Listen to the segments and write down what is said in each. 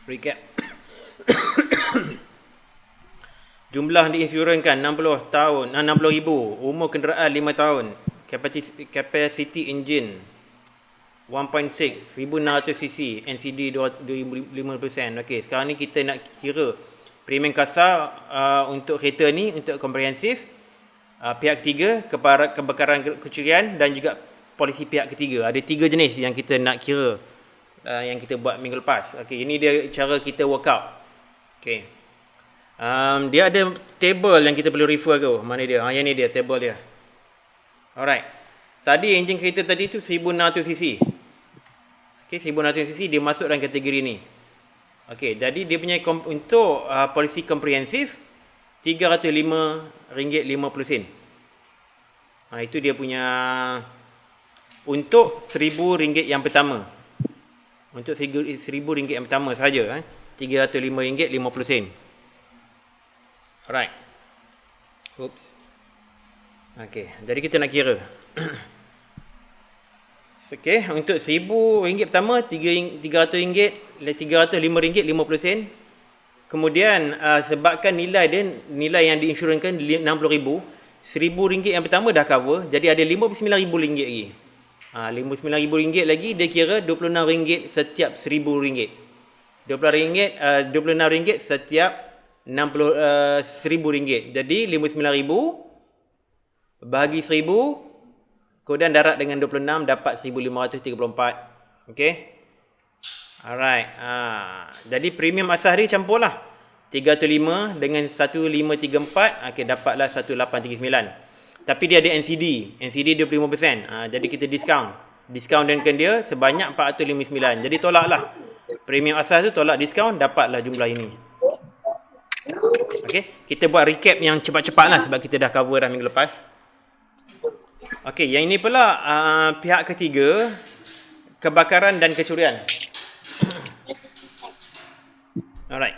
Recap. Jumlah diinsurankan 60 tahun, 60,000. Umur kenderaan 5 tahun. Capacity engine 1.6, 1600 cc, NCD 25%. Okey, sekarang ni kita nak kira premium kasar untuk kereta ni, untuk komprehensif, pihak ketiga, kebakaran kecurian dan juga polisi pihak ketiga. Ada 3 jenis yang kita nak kira, yang kita buat minggu lepas. Okey, ini dia cara kita work out. Okey. Dia ada table yang kita perlu refer tu. Mana dia? Yang ni dia table dia. Alright. Tadi enjin kereta tadi tu 1600 cc. Okey, 1600 cc dia masuk dalam kategori ni. Okey, jadi dia punya untuk polisi komprehensif RM305.50. Itu dia punya untuk RM1,000 yang pertama. Untuk RM1,000 yang pertama saja, RM305.50. Alright. Oops. Okey, jadi kita nak kira. Okey, untuk RM1,000 pertama, RM300, RM305.50. Kemudian sebabkan nilai dia, nilai yang diinsurankan RM60,000, RM1,000 yang pertama dah cover, jadi ada RM59,000 lagi. RM59,000 lagi, dia kira RM26 setiap RM1,000. RM26 setiap RM60,000. Jadi RM59,000 bahagi 1,000, kemudian darat dengan 26 dapat 1,534. Okey. Alright. Jadi premium asas dia campurlah. 305 dengan 1,534, okey, dapatlah 1,839. Tapi dia ada NCD. NCD 25%. Jadi kita discount. Discount dengan dia sebanyak 459. Jadi tolaklah. Premium asas tu tolak discount, dapatlah jumlah ini. Okey, kita buat recap yang cepat-cepatlah sebab kita dah cover dah minggu lepas. Okey, yang ini pula pihak ketiga, kebakaran dan kecurian. Alright.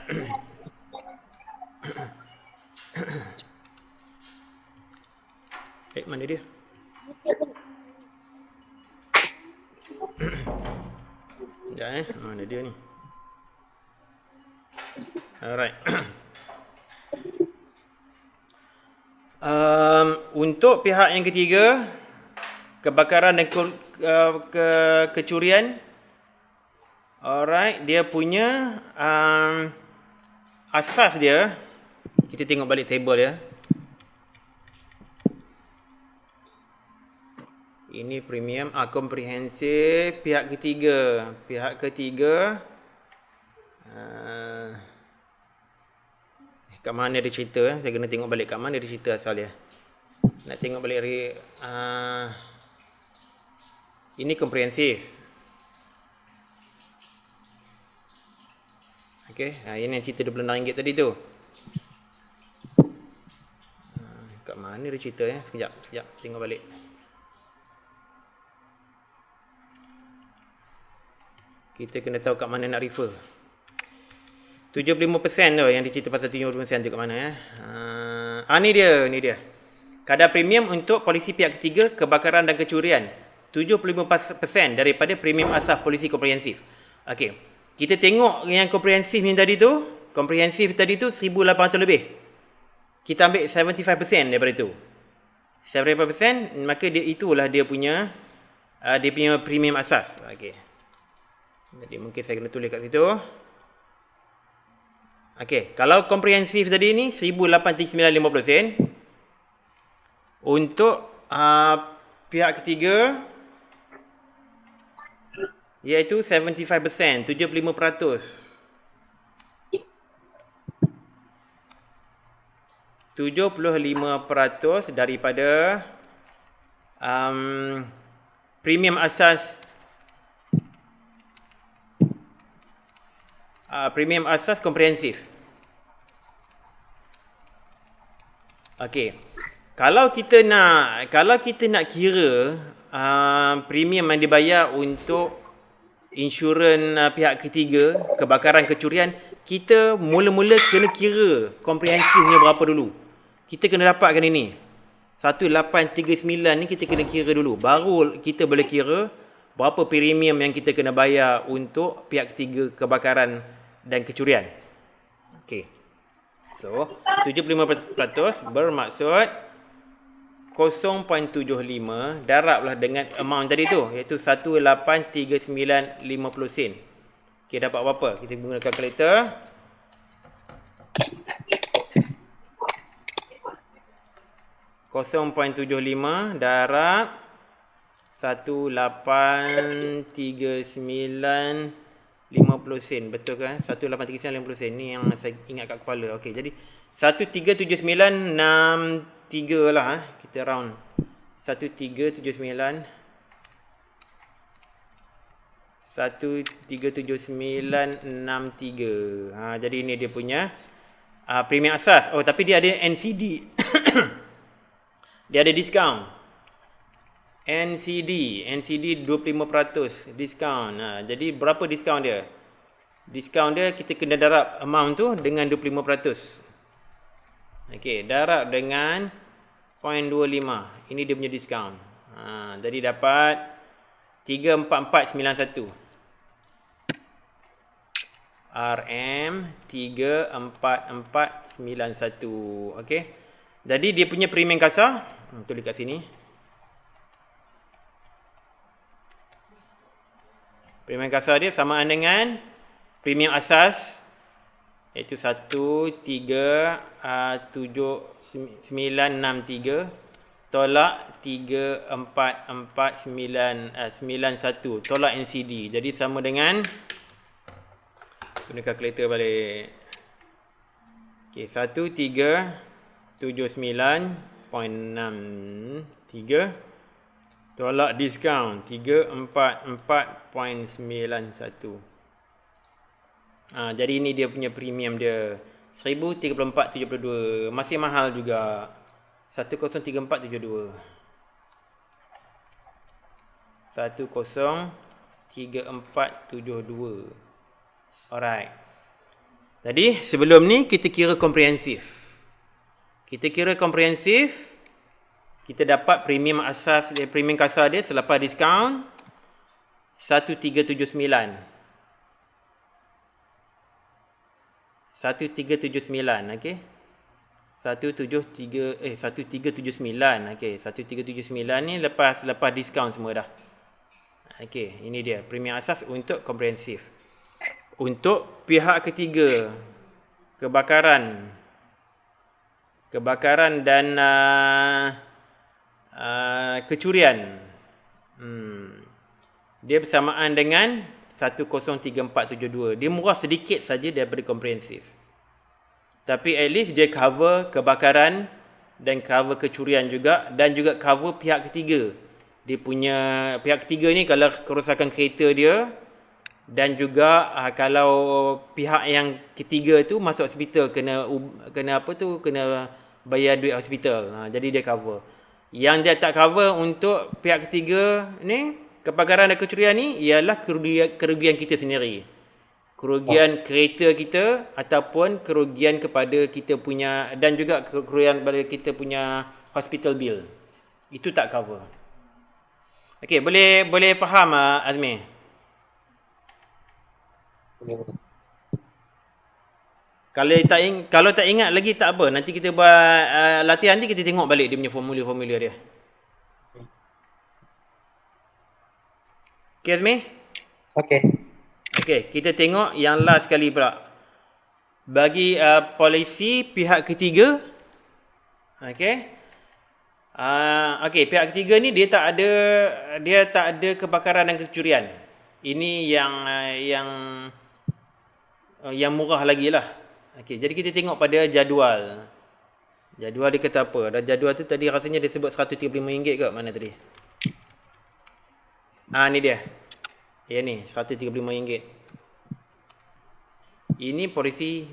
Mana dia? Sekejap mana dia ni? Alright. Untuk pihak yang ketiga, kebakaran dan kecurian. Alright, dia punya asas dia, kita tengok balik table ya. Ini premium, komprehensif, pihak ketiga. Pihak ketiga, kat mana dia cerita? Saya kena tengok balik kat mana dia cerita asal dia. Nak tengok balik ini komprehensif. Okey, ini yang cerita RM26 tadi tu. Kat mana dia cerita ya? Sekejap, tengok balik. Kita kena tahu kat mana nak refer. 75% tu yang dicerita pasal 75% tu kat mana ya. Ni dia. Kadar premium untuk polisi pihak ketiga, kebakaran dan kecurian 75% daripada premium asas polisi komprehensif. Okey. Kita tengok yang komprehensif yang tadi tu, komprehensif tadi tu 1,800 lebih. Kita ambil 75% daripada tu. 75%, maka itulah dia punya premium asas. Okey. Jadi mungkin saya kena tulis kat situ. Okey, kalau komprehensif tadi ni 1,809.50 sen. Untuk pihak ketiga iaitu 75%, 75%. 75% daripada premium asas komprehensif. Okey. Kalau kita nak kira premium yang dibayar untuk insurans pihak ketiga, kebakaran kecurian, kita mula-mula kena kira komprehensifnya berapa dulu. Kita kena dapatkan ini. 1,839 ni kita kena kira dulu. Baru kita boleh kira berapa premium yang kita kena bayar untuk pihak ketiga, kebakaran dan kecurian. Okey. So, 75% bermaksud 0.75 darablah dengan amount tadi tu, iaitu 1839.50 sen. Okey, dapat berapa? Kita guna kalkulator. .75 darab 1839.50 sen. Betul kan? 1839.50 sen. Ni yang saya ingat kat kepala. Okey, jadi 137963 lah. Kita round. 1379 137963. Jadi ini dia punya premium asas. Oh, tapi dia ada NCD. Dia ada diskaun. NCD 25% diskaun. Jadi berapa diskaun dia? Diskaun dia kita kena darab amount tu dengan 25%. Okey, darab dengan 0.25. Ini dia punya diskaun. Jadi dapat 34491. RM 34491. Okey. Jadi dia punya premium kasar, tulis kat sini. Premium kasar dia samaan dengan premium asas, iaitu 13963 tolak 34491 tolak NCD. Jadi sama dengan, guna kalkulator balik. Okey, 1379.63 tolak diskaun 344.91. Jadi ini dia punya premium dia, 1034.72. Masih mahal juga. 1034.72. 1034.72. Alright. Jadi sebelum ni kita kira komprehensif. Kita dapat premium asas dia, premium kasar dia selepas diskaun 1379. 1379, okey. 1379, okey. 1379 ni lepas diskaun semua dah. Okey, ini dia premium asas untuk komprehensif. Untuk pihak ketiga, kebakaran dan kecurian, dia bersamaan dengan 103472. Dia murah sedikit saja daripada komprehensif, tapi at least dia cover kebakaran dan cover kecurian juga, dan juga cover pihak ketiga. Dia punya pihak ketiga ni kalau kerosakan kereta dia, dan juga kalau pihak yang ketiga tu masuk hospital kena bayar duit hospital. Jadi dia cover. Yang dia tak cover untuk pihak ketiga ni, kebakaran dan kecurian ni, ialah kerugian kita sendiri. Kerugian kereta kita ataupun kerugian kepada kita punya, dan juga kerugian kepada kita punya hospital bill. Itu tak cover. Okey, boleh faham Azmi? Kalau tak ingat lagi tak apa, nanti kita buat latihan nanti kita tengok balik dia punya formula dia. Okey Azmi? Okey, kita tengok yang last sekali pula. Bagi polisi pihak ketiga, okey. Okey, pihak ketiga ni dia tak ada kebakaran dan kecurian. Ini yang murah lagi lah. Okey, jadi kita tengok pada jadual. Jadual dia kata apa? Dan jadual tu tadi rasanya dia sebut RM135 ke mana tadi? Ni dia. Ya ni, RM135. Ini polisi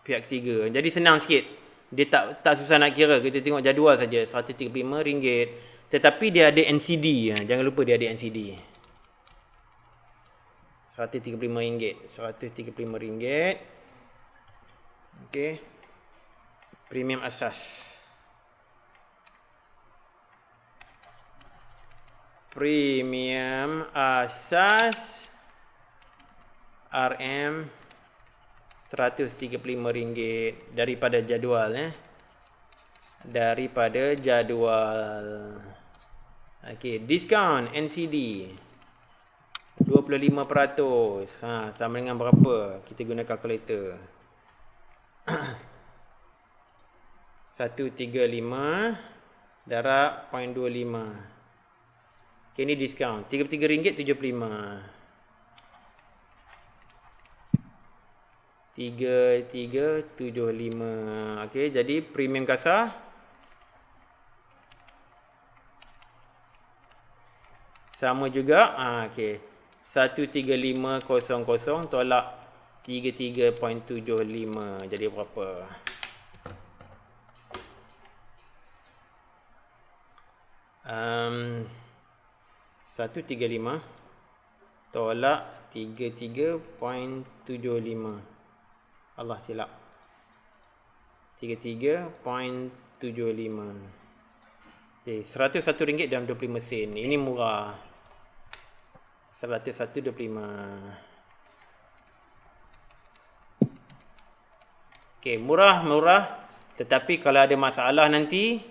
pihak ketiga. Jadi senang sikit. Dia tak susah nak kira. Kita tengok jadual saja, RM135. Tetapi dia ada NCD. Jangan lupa dia ada NCD. RM135. Okey. Premium asas. Premium asas RM RM135 daripada jadual daripada jadual. Okey, diskaun NCD 25%. Sama dengan berapa? Kita guna kalkulator. 135 darab 0.25. Okey, ni diskaun RM33.75. 3375. Okey, jadi premium kasar sama juga. Okey. 13500 tolak 33.75. Jadi berapa? Um, 135 tolak 33.75. Allah silap. 33.75. Okay, RM101.25. Ini murah. 101.25. Okay, murah. Tetapi kalau ada masalah nanti,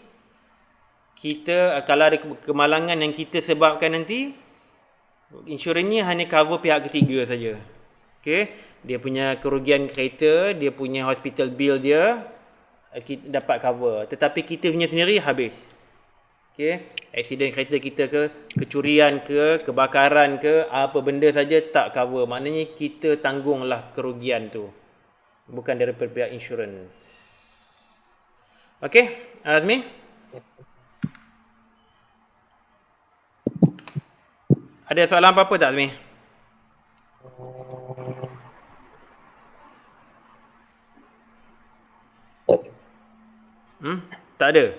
kita kalau ada kemalangan yang kita sebabkan nanti, insurannya hanya cover pihak ketiga saja. Okay, dia punya kerugian kereta, dia punya hospital bill dia, kita dapat cover. Tetapi kita punya sendiri habis. Okay, aksiden kereta kita ke, kecurian ke, kebakaran ke, apa benda saja tak cover. Maknanya kita tanggunglah kerugian tu, bukan daripada pihak insurans. Okay, Azmi? Ada soalan apa-apa tak, Azmi? Tak ada?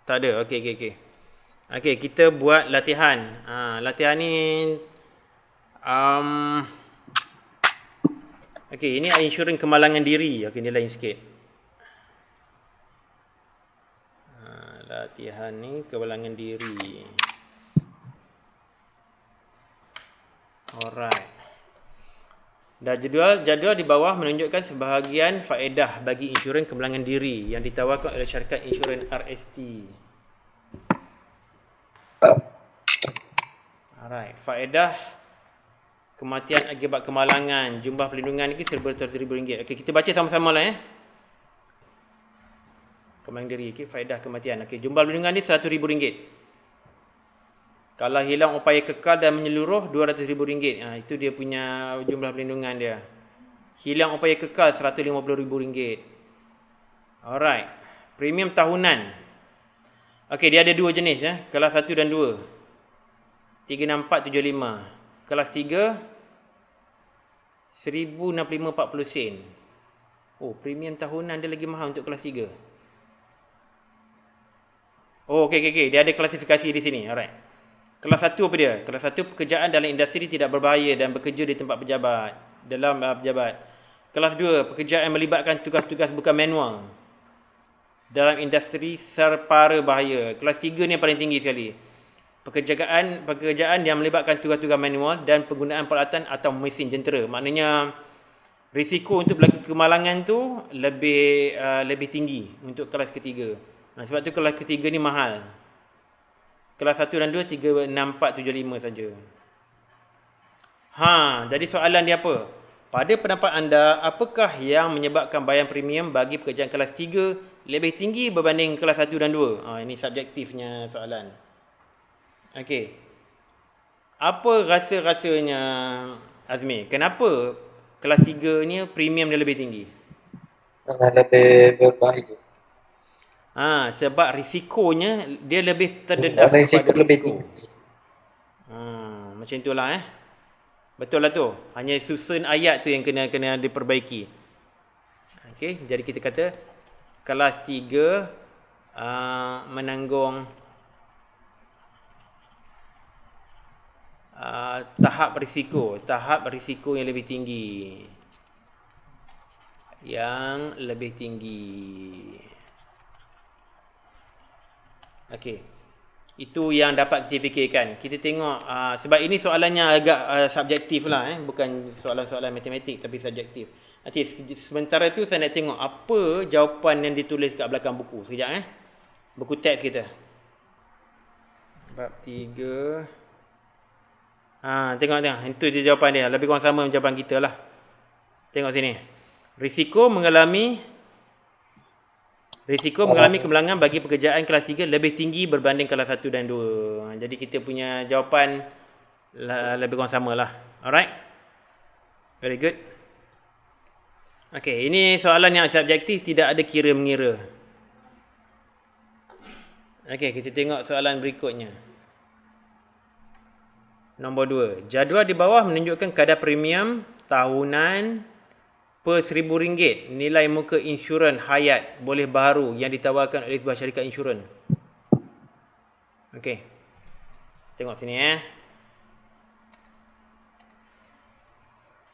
Tak ada. Okey. Okey, kita buat latihan. Latihan ni okey, ini insurans kemalangan diri. Okey, ni lain sikit. Latihan ni kemalangan diri. Alright. Dan jadual di bawah menunjukkan sebahagian faedah bagi insurans kemalangan diri yang ditawarkan oleh syarikat insurans RST. Alright, faedah kematian akibat kemalangan, jumlah perlindungan ni RM100,000. Okey, kita baca sama-sama lah kemalangan diri, okey, faedah kematian. Okey, jumlah perlindungan ni RM100,000. Kalau hilang upaya kekal dan menyeluruh, RM200,000. Itu dia punya jumlah perlindungan dia. Hilang upaya kekal, RM150,000. Alright. Premium tahunan. Okey, dia ada dua jenis kelas 1 dan 2. 36475. Kelas 3 RM1,065.40. Oh, premium tahunan dia lagi mahal untuk kelas 3. Oh, okey. Dia ada klasifikasi di sini. Alright. Kelas 1 apa dia? Kelas 1 pekerjaan dalam industri tidak berbahaya dan bekerja di tempat pejabat. Kelas 2 pekerjaan yang melibatkan tugas-tugas bukan manual dalam industri serpara bahaya. Kelas 3 ni yang paling tinggi sekali. Pekerjaan yang melibatkan tugas-tugas manual dan penggunaan peralatan atau mesin jentera. Maknanya risiko untuk berlaku kemalangan tu lebih tinggi untuk kelas ketiga. Sebab tu kelas ketiga ni mahal. Kelas 1 dan 2 36475 saja. Jadi soalan dia apa? Pada pendapat anda, apakah yang menyebabkan bayaran premium bagi pekerjaan kelas 3 lebih tinggi berbanding kelas 1 dan 2? Ini subjektifnya soalan. Okey. Apa rasa-rasanya Azmi? Kenapa kelas 3 ni premium dia lebih tinggi? Lebih berbahaya. Sebab risikonya dia lebih terdedah kepada risiko. Macam itulah Betul lah tu. Hanya susun ayat tu yang kena diperbaiki. Okey, jadi kita kata kelas 3 menanggung tahap risiko yang lebih tinggi. Okey. Itu yang dapat kita fikirkan. Kita tengok sebab ini soalannya agak subjektif lah, bukan soalan-soalan matematik tapi subjektif. Nanti sementara tu saya nak tengok apa jawapan yang ditulis kat belakang buku. Sekejap buku teks kita. Bab 3. Tengok. Itu je jawapan dia. Lebih kurang sama jawapan kita lah. Tengok sini. Risiko mengalami kemenangan bagi pekerjaan kelas 3 lebih tinggi berbanding kelas 1 dan 2. Jadi kita punya jawapan lebih kurang sama lah. Alright? Very good. Okay, ini soalan yang subjektif, tidak ada kira-mengira. Okay, kita tengok soalan berikutnya. Nombor 2. Jadual di bawah menunjukkan kadar premium tahunan per RM1,000 nilai muka insurans hayat boleh baharu yang ditawarkan oleh sebuah syarikat insurans. Okey. Tengok sini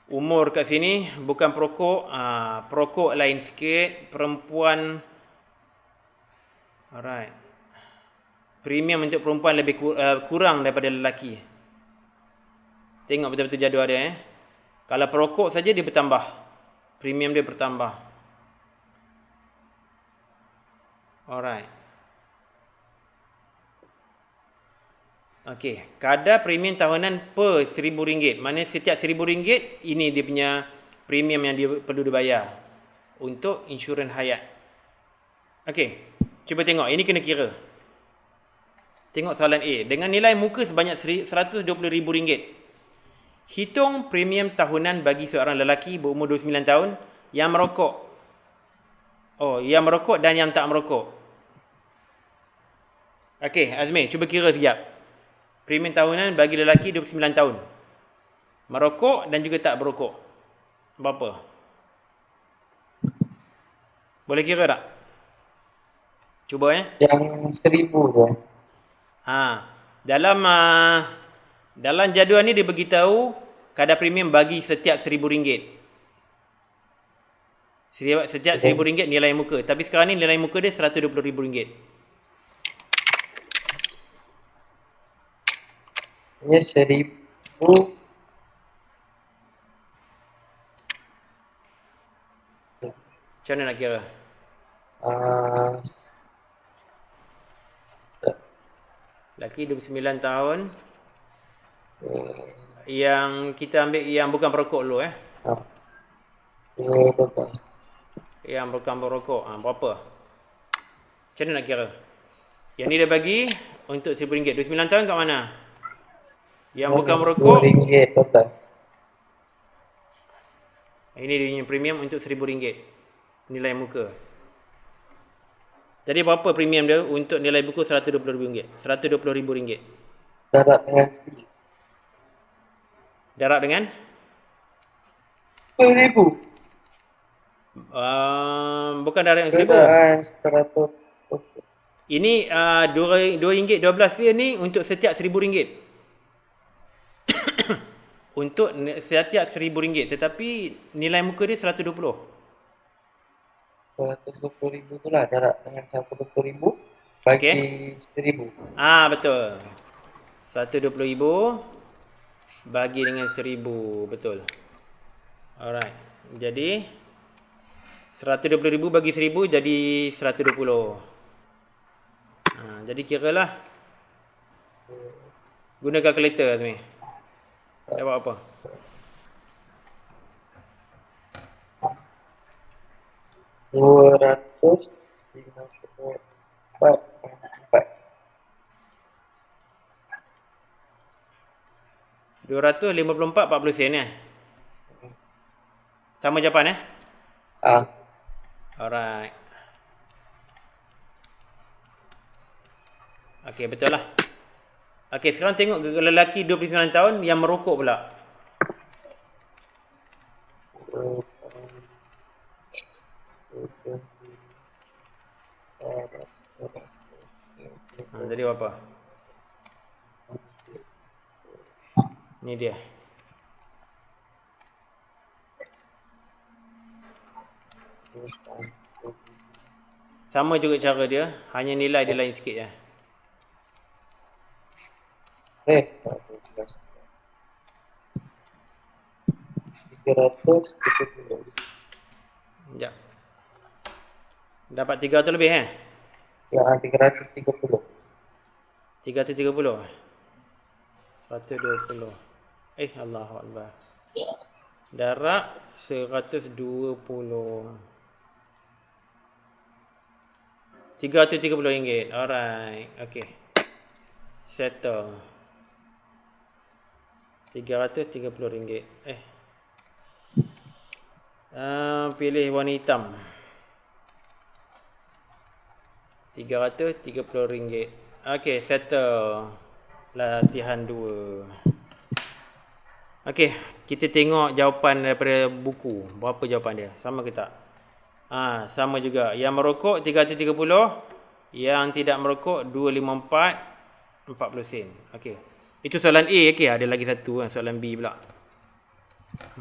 Umur kat sini bukan perokok, perokok lain sikit, perempuan. Alright. Premium untuk perempuan lebih kurang daripada lelaki. Tengok betul-betul jadual dia Kalau perokok saja dia bertambah. Premium dia bertambah. Alright. Okey, kadar premium tahunan per RM1,000. Maknanya setiap RM1,000 ini dia punya premium yang dia perlu dibayar untuk insurans hayat. Okey, cuba tengok. Ini kena kira. Tengok soalan A. Dengan nilai muka sebanyak RM120,000. Hitung premium tahunan bagi seorang lelaki berumur 29 tahun yang merokok. Yang merokok dan yang tak merokok. Okey, Azmi, cuba kira sekejap. Premium tahunan bagi lelaki 29 tahun. Merokok dan juga tak berokok. Berapa? Boleh kira tak? Cuba Yang 1,000 tu. Dalam jadual ni dia beritahu kadar premium bagi setiap RM1,000. Setiap RM1,000 nilai muka. Tapi sekarang ni nilai muka dia RM120,000. Ini 1,000. Macam mana nak kira? Lelaki 29 tahun. Yang kita ambil yang bukan perokok dulu Yang bukan perokok. Berapa? Macam mana nak kira? Yang ni dia bagi untuk RM1,000. 29 tahun kat mana? Yang bukan merokok. RM2 total. Ini dia punya premium untuk RM1,000. Nilai muka. Jadi berapa premium dia untuk nilai buku RM120,000? RM120,000. Darab dengan RM1,000. Darab dengan? RM10,000. Bukan darab dengan RM100. Ini RM2.12 dia ni untuk setiap RM1,000. Untuk setiap RM1,000. Tetapi nilai muka dia RM120. RM120,000 tu lah darab dengan RM120,000 bagi RM1,000. Betul. RM120,000 bagi dengan RM1,000. Betul. Alright. Jadi RM120,000 bagi RM1,000 jadi RM120. Jadi kiralah. Guna kalkulator Azmi. Dapat apa? RM254.40 Sama jawapan Alright. Okey, betul lah. Okey, sekarang tengok lelaki 29 tahun yang merokok pula. Jadi apa? Ni dia. Sama juga cara dia, hanya nilai dia lain sikit 12. 330. Sekejap. Dapat 300 lebih Ya, 330. 330. 120. Allahu Akbar. Darab 120. RM330. Alright. Okay. Settle. RM330. Pilih warna hitam. RM330. Okay, settle. Latihan 2. Okay, kita tengok jawapan daripada buku. Berapa jawapan dia? Sama ke tak? Sama juga. Yang merokok 330. Yang tidak merokok 254. 40 sen. Okay. Itu soalan A. Okay, ada lagi satu. Soalan B pula.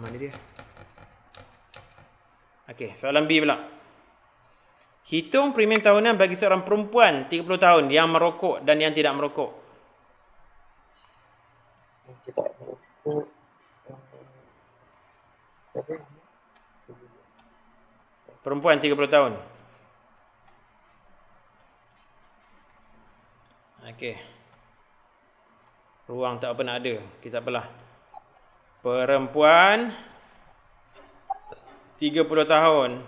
Mana dia? Okay, soalan B pula. Hitung premium tahunan bagi seorang perempuan 30 tahun yang merokok dan yang tidak merokok. Yang tidak merokok. Perempuan 30 tahun. Okey. Ruang tak apa nak ada. Kita apalah. Perempuan 30 tahun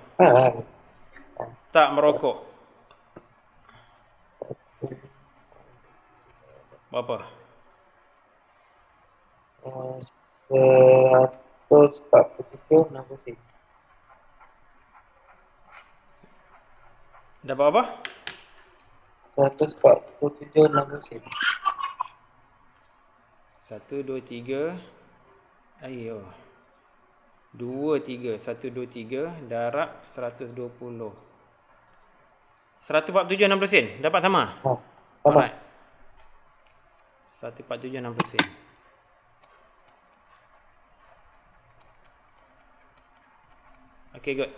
tak merokok. Berapa? 147.60 sen. Dapat apa? 147.60 sen. 1, 2, 3. Ayo. 2, 3. 1, 2, 3. Darab 120. 147.60 sen. Dapat sama? Sama. Alright. 147.60 sen. Okay, good.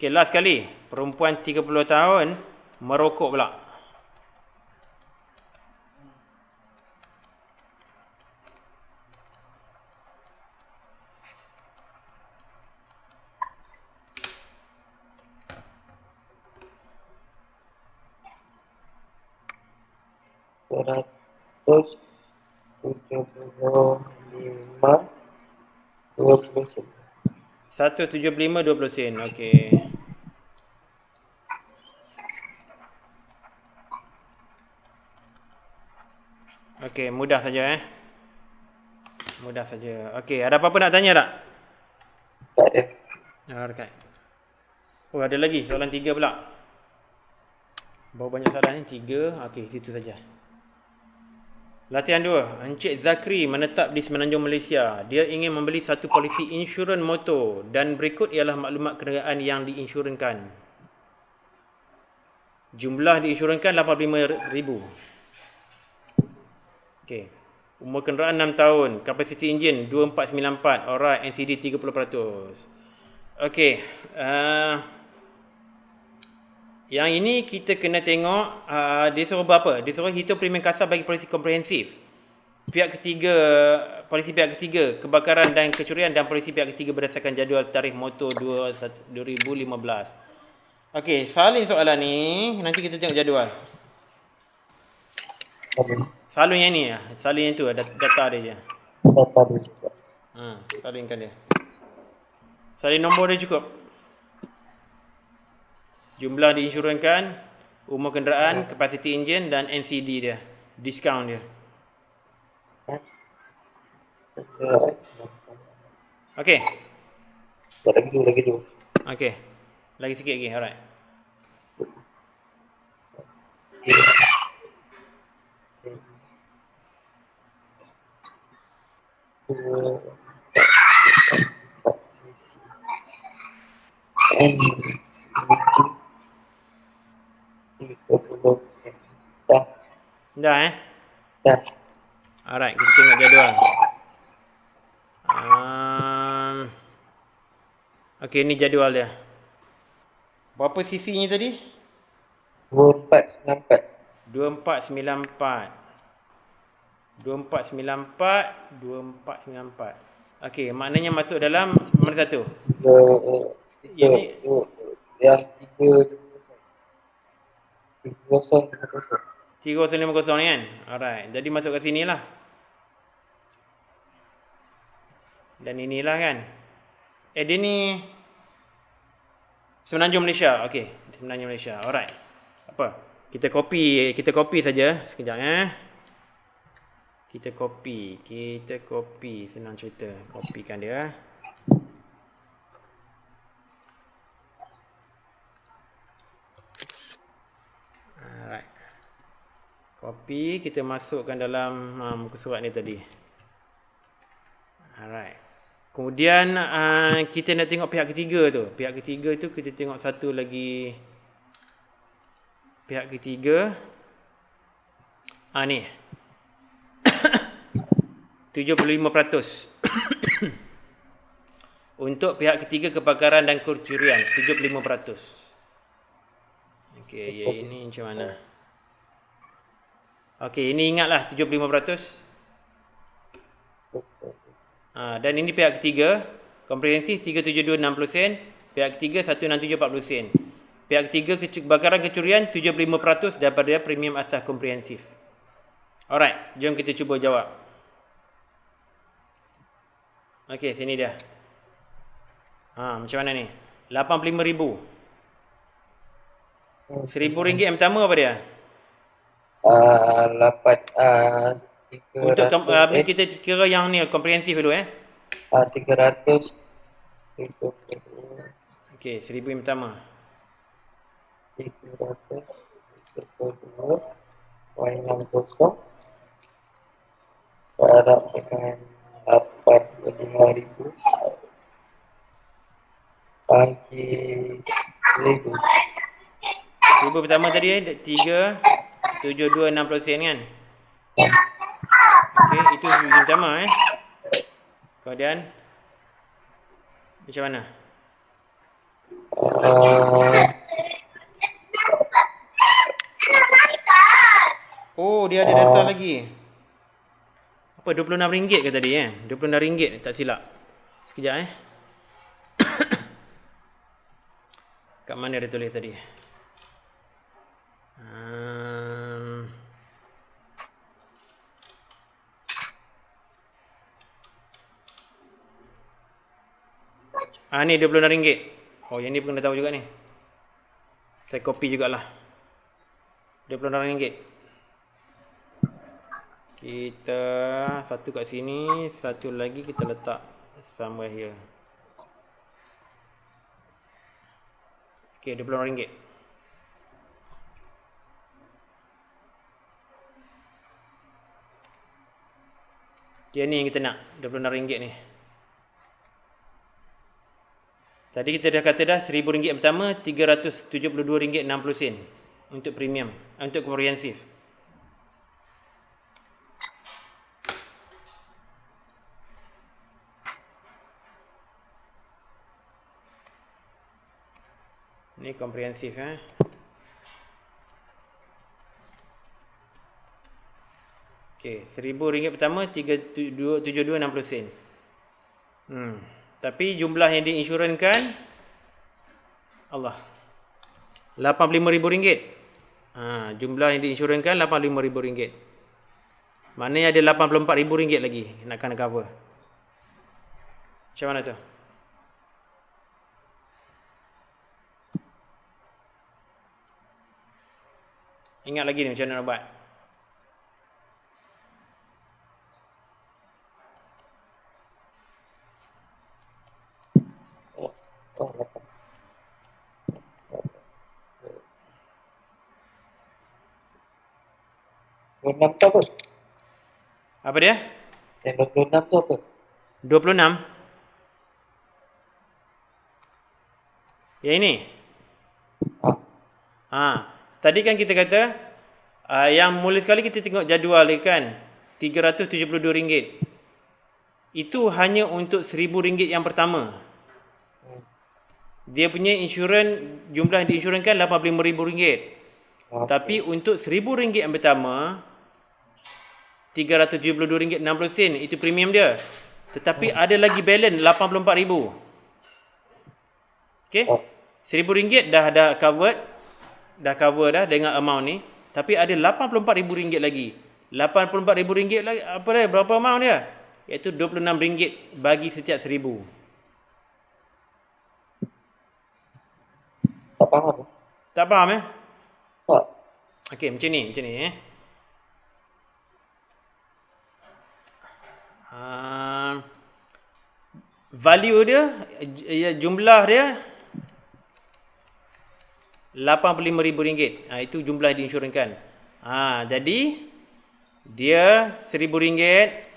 Okay, last kali. Perempuan 30 tahun merokok pula. Seratus 75 20 sen. 175 20 sen. Okey. Okey, mudah saja Mudah saja. Okey, ada apa-apa nak tanya tak? Tak ada. Alright. Oh, ada lagi soalan 3 pula. Berapa banyak soalan ni? 3. Okey, situ saja. Latihan 2. Encik Zakri menetap di Semenanjung Malaysia. Dia ingin membeli satu polisi insurans motor dan berikut ialah maklumat kenderaan yang diinsurans. Jumlah diinsurans 85,000. Okey. Umur kenderaan 6 tahun. Kapasiti enjin 2494. Alright, NCD 30%. Okey. Yang ini kita kena tengok dia suruh berapa? Dia suruh hitung premium kasar bagi polisi komprehensif. Polisi pihak ketiga, kebakaran dan kecurian dan polisi pihak ketiga berdasarkan jadual tarikh motor 2015. Okey, salin soalan ni, nanti kita tengok jadual. Salin yang ni, salin yang tu, data dia je. Data dia juga. Salinkan dia. Salin nombor dia cukup. Jumlah diinsurans, umur kenderaan, kapasiti enjin dan NCD dia. Diskaun dia. Okey. Lagi dua. Okey. Lagi sikit lagi. Alright. Dah Dah. Alright, kita tengok jadual. Okey, ni jadual dia. Berapa cc-nya tadi? 2494. 2494. 2494, 2494. Okey, maknanya masuk dalam mana satu? Tiga, Yang ni yang tiga 3050. 3050 ni kan? Alright, jadi masuk kat sini lah. Dan inilah kan. Dia ni Semenanjung Malaysia. Okey, Semenanjung Malaysia. Alright. Apa? Kita copy saja sekejap Kita copy senang cerita. Copykan dia. Alright. Copy, kita masukkan dalam muka surat ni tadi. Alright. Kemudian kita nak tengok pihak ketiga tu. Pihak ketiga tu kita tengok satu lagi. Pihak ketiga. Ni. 75%. Untuk pihak ketiga kebakaran dan kecurian 75%. Okey, ini macam mana? Okey, ini ingatlah 75%. Dan ini pihak ketiga, komprehensif 372 60 sen, pihak ketiga 167 40 sen. Pihak ketiga kebakaran kecurian 75% daripada premium asas komprehensif. Alright, jom kita cuba jawab. Okey, sini dia. Macam mana ni? 85,000. RM1,000 yang pertama apa dia? 300, Untuk kita kira yang ni komprehensif dulu 300. Okey, 1,000 yang pertama. 300, 60. Harap dengan 85,000 bagi 1,000. 1,000 pertama tadi 372 60 sen kan? Okey, itu yang pertama Kemudian macam mana? Dia ada data lagi. Apa RM26 ke tadi RM26 tak silap. Sekejap Kat mana dia tulis tadi? Ni RM26. Yang ni pun dah tahu juga ni. Saya copy jugalah. RM26. Kita satu kat sini, satu lagi kita letak somewhere here. Okey, RM26. Okey, ni yang kita nak, RM26 ni. Tadi kita dah kata dah RM1,000 yang pertama, RM372.60 untuk premium, untuk komprehensif. Ni komprehensif Okey, RM1,000 pertama 372.60 sen. Tapi jumlah yang diinsurankan Allah RM85,000. Jumlah yang diinsurankan RM85,000. Maknanya ada RM84,000 lagi nak kena cover. Macam mana tu? Ingat lagi ni macam mana nak buat? Tu apa? Apa dia? Yang 26 tu apa? 26? Yang ini? Tadi kan kita kata yang mula sekali kita tengok jadual kan RM372. Itu hanya untuk RM1,000 yang pertama. Dia punya insurans, jumlah yang diinsurankan RM85,000. Tapi untuk RM1,000 yang pertama RM372.60 itu premium dia. Tetapi ada lagi balance RM84,000. Okey. Oh, RM1,000 dah covered, dah cover dah dengan amount ni. Tapi ada RM84,000 lagi. RM84,000 lagi apa dia? Berapa amount dia? Iaitu RM26 bagi setiap 1,000. tak faham. Tak faham Tak. Okey, macam ni value dia, jumlah dia RM85,000. Itu jumlah yang diinsurankan. Jadi dia RM1,000,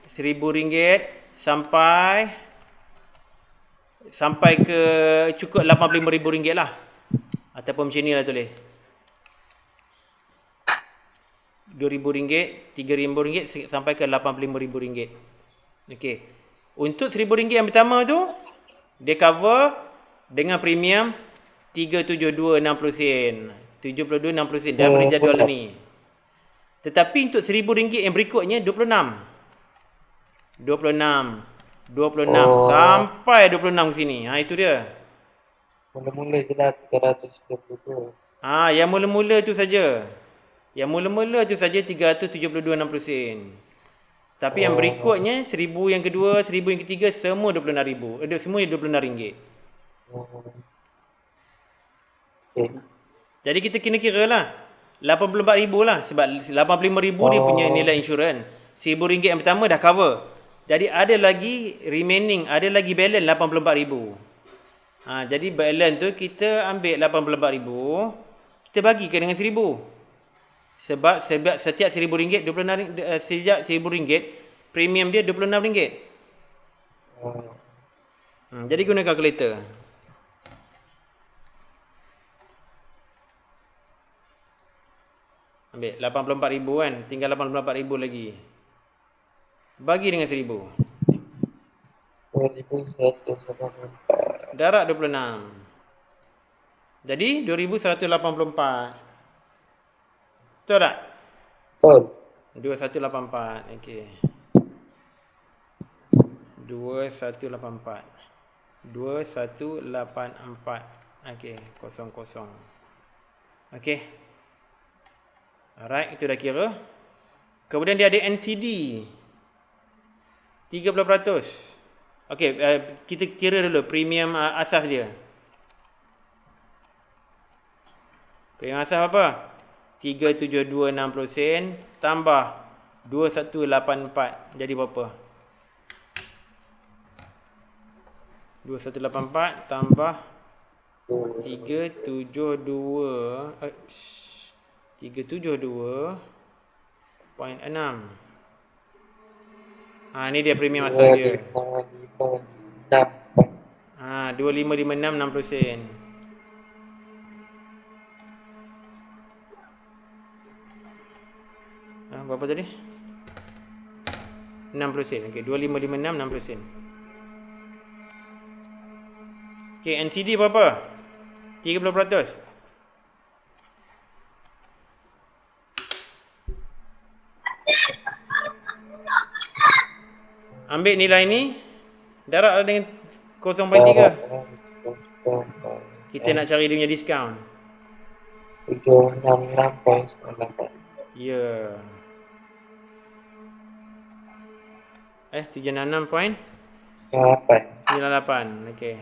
RM1,000 sampai ke cukup RM85,000 lah. Ataupun macam ni lah tulis. RM2,000, RM3,000 sampai ke RM85,000. Okey. Untuk RM1,000 yang pertama tu, dia cover dengan premium RM372.60. RM72.60 dah beri jadual ni. Tetapi untuk RM1,000 yang berikutnya 26. 26 sampai 26 sini. Itu dia. Mula-mula je lah 372. Yang mula-mula tu saja. Yang mula-mula tu saja RM372.60. Tapi yang berikutnya, 1,000 yang kedua, 1,000 yang ketiga, semua RM26,000. Semua RM26. Okay. Jadi kita kena kira lah. RM84,000 lah. Sebab RM85,000 dia punya nilai insurans. RM1,000 yang pertama dah cover. Jadi ada lagi remaining, ada lagi balance RM84,000. Jadi balance tu kita ambil RM84,000, kita bagikan dengan RM1,000. Sebab setiap RM1,000, setiap RM1,000, premium dia RM26. Jadi guna kalkulator. Ambil RM84,000 kan, tinggal RM84,000 lagi. Bagi dengan RM1,000. 2,184. Darab 26. Jadi 2,184. Betul tak? Betul. 2,184. Okey. 2,184. 2,184. Okey, 00. Okey. Alright, itu dah kira. Kemudian dia ada NCD 30%. Okey, kita kira dulu premium asas dia. Premium asas apa? 372.60 tambah 2,184. Jadi berapa? 2,184 tambah 372.6. Ni dia premium asal dia. 2556.60 sen. Berapa tadi? 60 sen. Okey, 2556.60 sen. Okey, NCD berapa? 30%. Ambil nilai ni, darab dengan 0.3. Kita nak cari dia punya diskaun. 766.98. Ya. 766.98. Okey.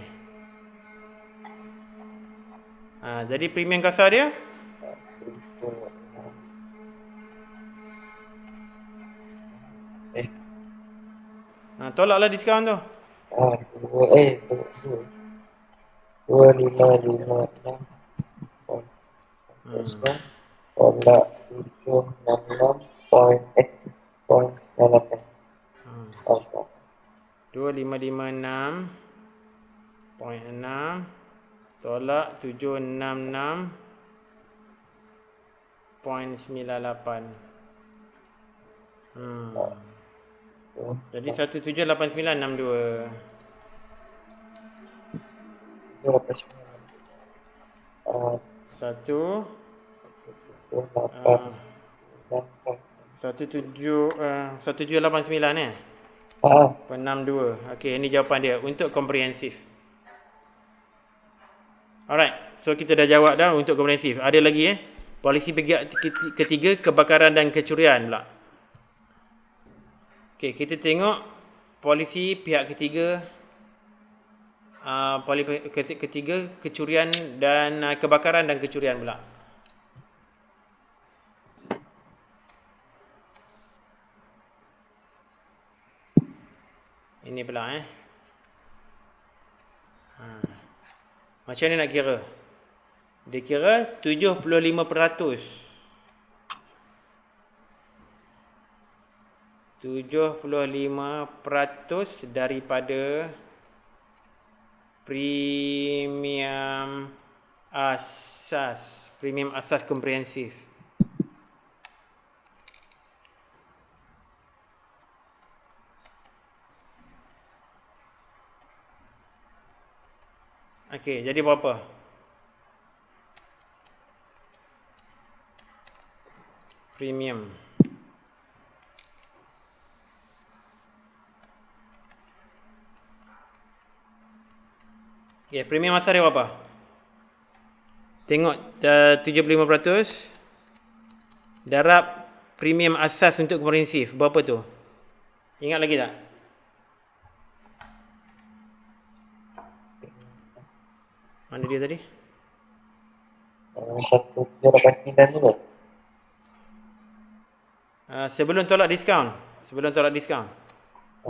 Jadi premium kasar dia tolaklah diskaun tu. 2556. Tolak 766.98. 2556.6 tolak 766.98. Jadi 1789.62. 1 1789 Ah, 62. Okey, ini jawapan dia untuk komprehensif. Alright, so kita dah jawab dah untuk komprehensif. Ada lagi polisi pihak ketiga, kebakaran dan kecurian pula. Okey, kita tengok polisi pihak ketiga, ketiga kecurian dan kebakaran dan kecurian pula. Ini pula Macam mana nak kira? Dia kira 75%. 75% daripada premium asas komprehensif. Okey, jadi berapa? Premium. Ya, premium asas dia berapa? Tengok 75% darab premium asas untuk komprehensif. Berapa tu? Ingat lagi tak? Mana dia tadi? 1789 tu ke? Sebelum tolak diskaun.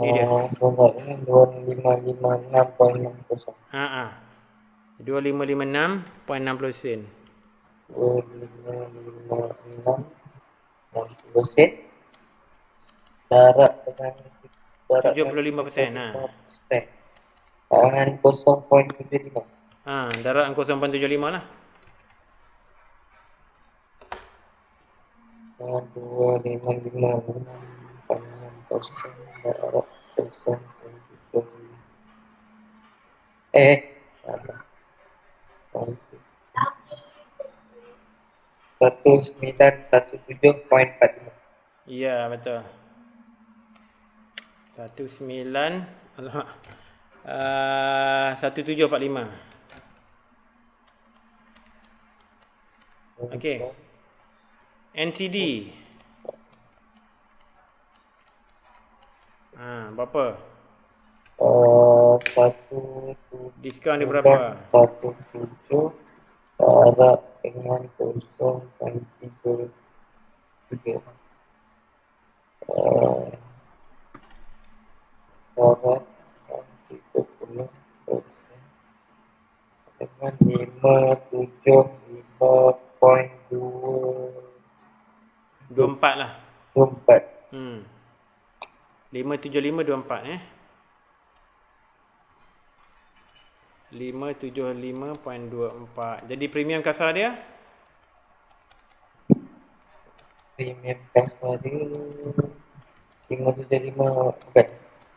Ni dia. Sebenarnya 2556.60. 2556.60 sen. 2556.60 sen. Darab dengan 75%. Dengan 0.75. Darab 0.75 lah. Dengan 2556.60 darab 0.75. 1917.45. Ya, betul. 1745. Okey. NCD. Berapa? Diskaun dia berapa? 17 darab dengan 0.33. Darab 30% dengan 24 lah. 575.24. 575.24 575.24. Jadi premium kasar dia? Premium kasar dia 575, bukan,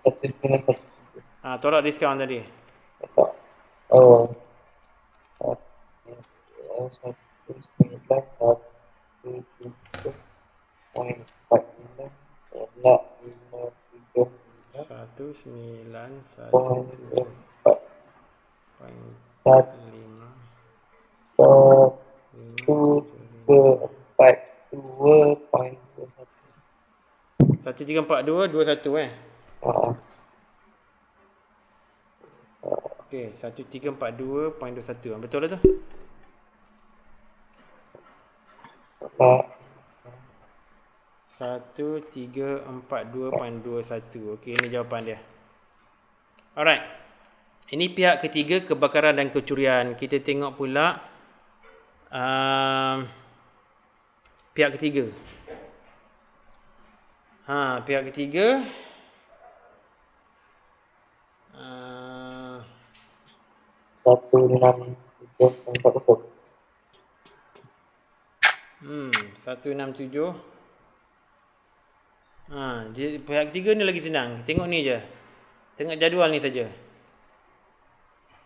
191. Tolak diskaun tadi. Oh, 1917.45 tolak 575.4. 1917.45. 1342.21. 1342.21 Okey, 1342.21. Betul lah tu? Tolak 1342.21. Okey, ini jawapan dia. Alright. Ini pihak ketiga, kebakaran dan kecurian. Kita tengok pula pihak ketiga. Pihak ketiga 167.40. 167. Pihak ketiga ni lagi senang. Tengok ni je. Tengok jadual ni saja.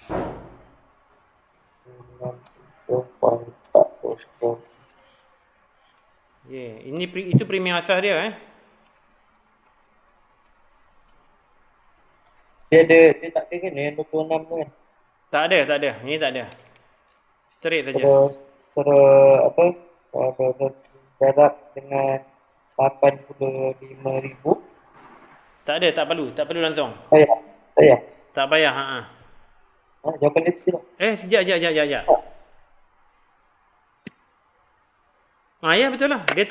90.40. Ini Itu premium asas dia Dia tak ada kan yang 26 tu kan. Tak ada. Ini tak ada. Straight saja. Terus apa? Berjarak dengan 85,000. Tak ada, tak perlu langsung. Payah. Payah. Tak payah, Jawapan dia silap. Sekejap. Ya betul lah. Dia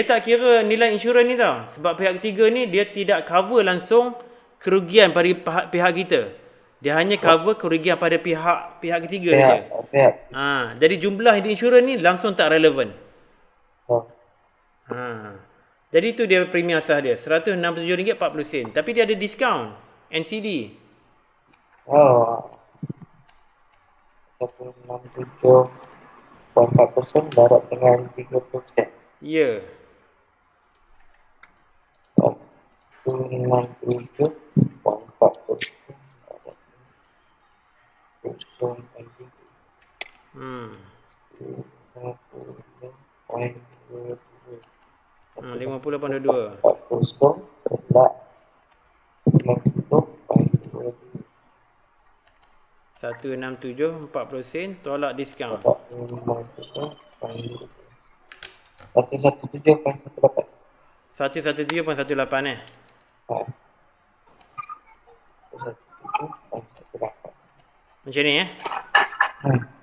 tak kira nilai insurans ni tau. Sebab pihak ketiga ni dia tidak cover langsung kerugian pada pihak kita. Dia hanya cover kerugian pada pihak ketiga saja. Pihak. Jadi jumlah di insurans ni langsung tak relevan. Oh. Jadi itu dia premium asas dia, RM167.40. Tapi dia ada diskaun NCD. 167.4% darab dengan 3%. Ya. 167.4% darab 3%. 50.22. 40 tolak 50.22. 167.4% tolak diskaun. 117.18. 117.18 Macam ni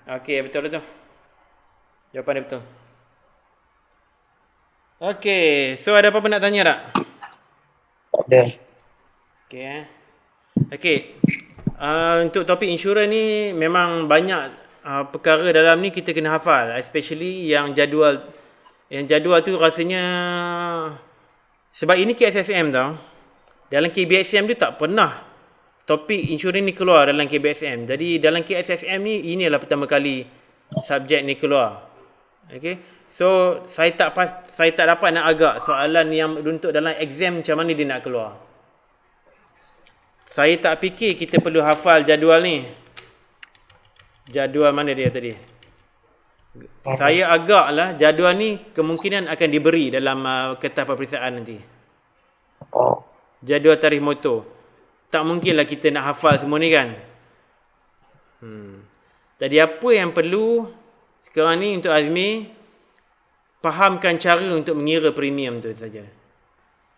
Okey, betul tu. Jawapan dia betul. Okey, so ada apa-apa nak tanya tak? Tak ada. Okey. Untuk topik insurans ni memang banyak perkara dalam ni kita kena hafal, especially yang jadual. Yang jadual tu rasanya sebab ini KSSM tau. Dalam KBSM tu tak pernah topik insurans ni keluar dalam KBSM. Jadi dalam KSSM ni inilah pertama kali subjek ni keluar. Okey. So saya tak dapat nak agak soalan yang untuk dalam exam macam mana dia nak keluar. Saya tak fikir kita perlu hafal jadual ni. Jadual mana dia tadi? Saya agaklah jadual ni kemungkinan akan diberi dalam kertas peperiksaan nanti. Jadual tarikh motor. Tak mungkinlah kita nak hafal semua ni kan. Jadi apa yang perlu sekarang ni untuk Azmi, fahamkan cara untuk mengira premium tu saja.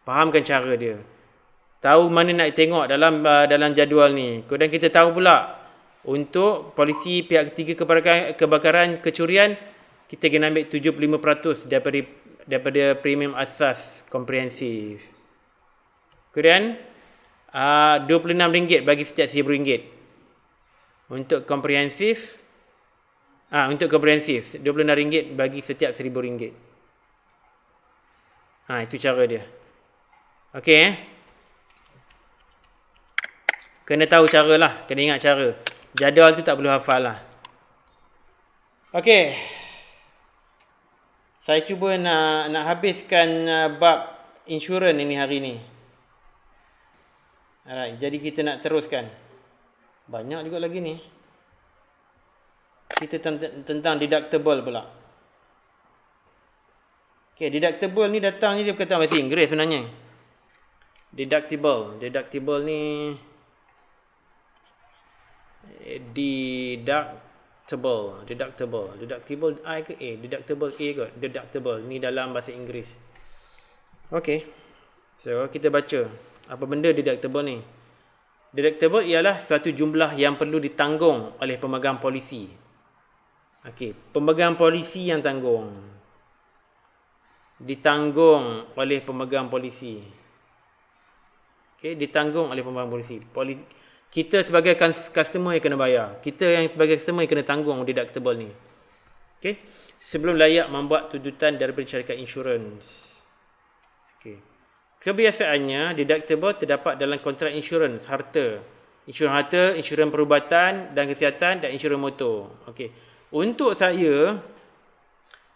Fahamkan cara dia. Tahu mana nak tengok dalam jadual ni. Kemudian kita tahu pula untuk polisi pihak ketiga kebakaran kecurian kita kena ambil 75% daripada premium asas komprehensif. Kemudian RM26 bagi setiap RM1,000. Untuk komprehensif RM26 bagi setiap RM1,000. Itu cara dia. Okey Kena tahu cara lah, kena ingat cara. Jadual tu tak perlu hafal lah. Okey. Saya cuba nak habiskan bab insurans ini hari ni. Alright, jadi kita nak teruskan. Banyak juga lagi ni. Kita tentang deductible pula. Okey, deductible ni datang ni dia perkataan bahasa Inggeris sebenarnya. Deductible ni deductible I ke A, deductible A kot, deductible ni dalam bahasa Inggeris. Okey, so kita baca apa benda deductible ni. Deductible ialah suatu jumlah yang perlu ditanggung oleh pemegang polisi. Okey, pemegang polisi yang ditanggung oleh pemegang polisi. Okey, ditanggung oleh pemegang polisi. Kita sebagai customer yang kena bayar. Kita yang sebagai customer yang kena tanggung deductible ni. Okey. Sebelum layak membuat tuntutan daripada syarikat insurans. Okey. Kebiasaannya deductible terdapat dalam kontrak insurans harta. Insurans harta, insurans perubatan dan kesihatan dan insurans motor. Okey. Untuk saya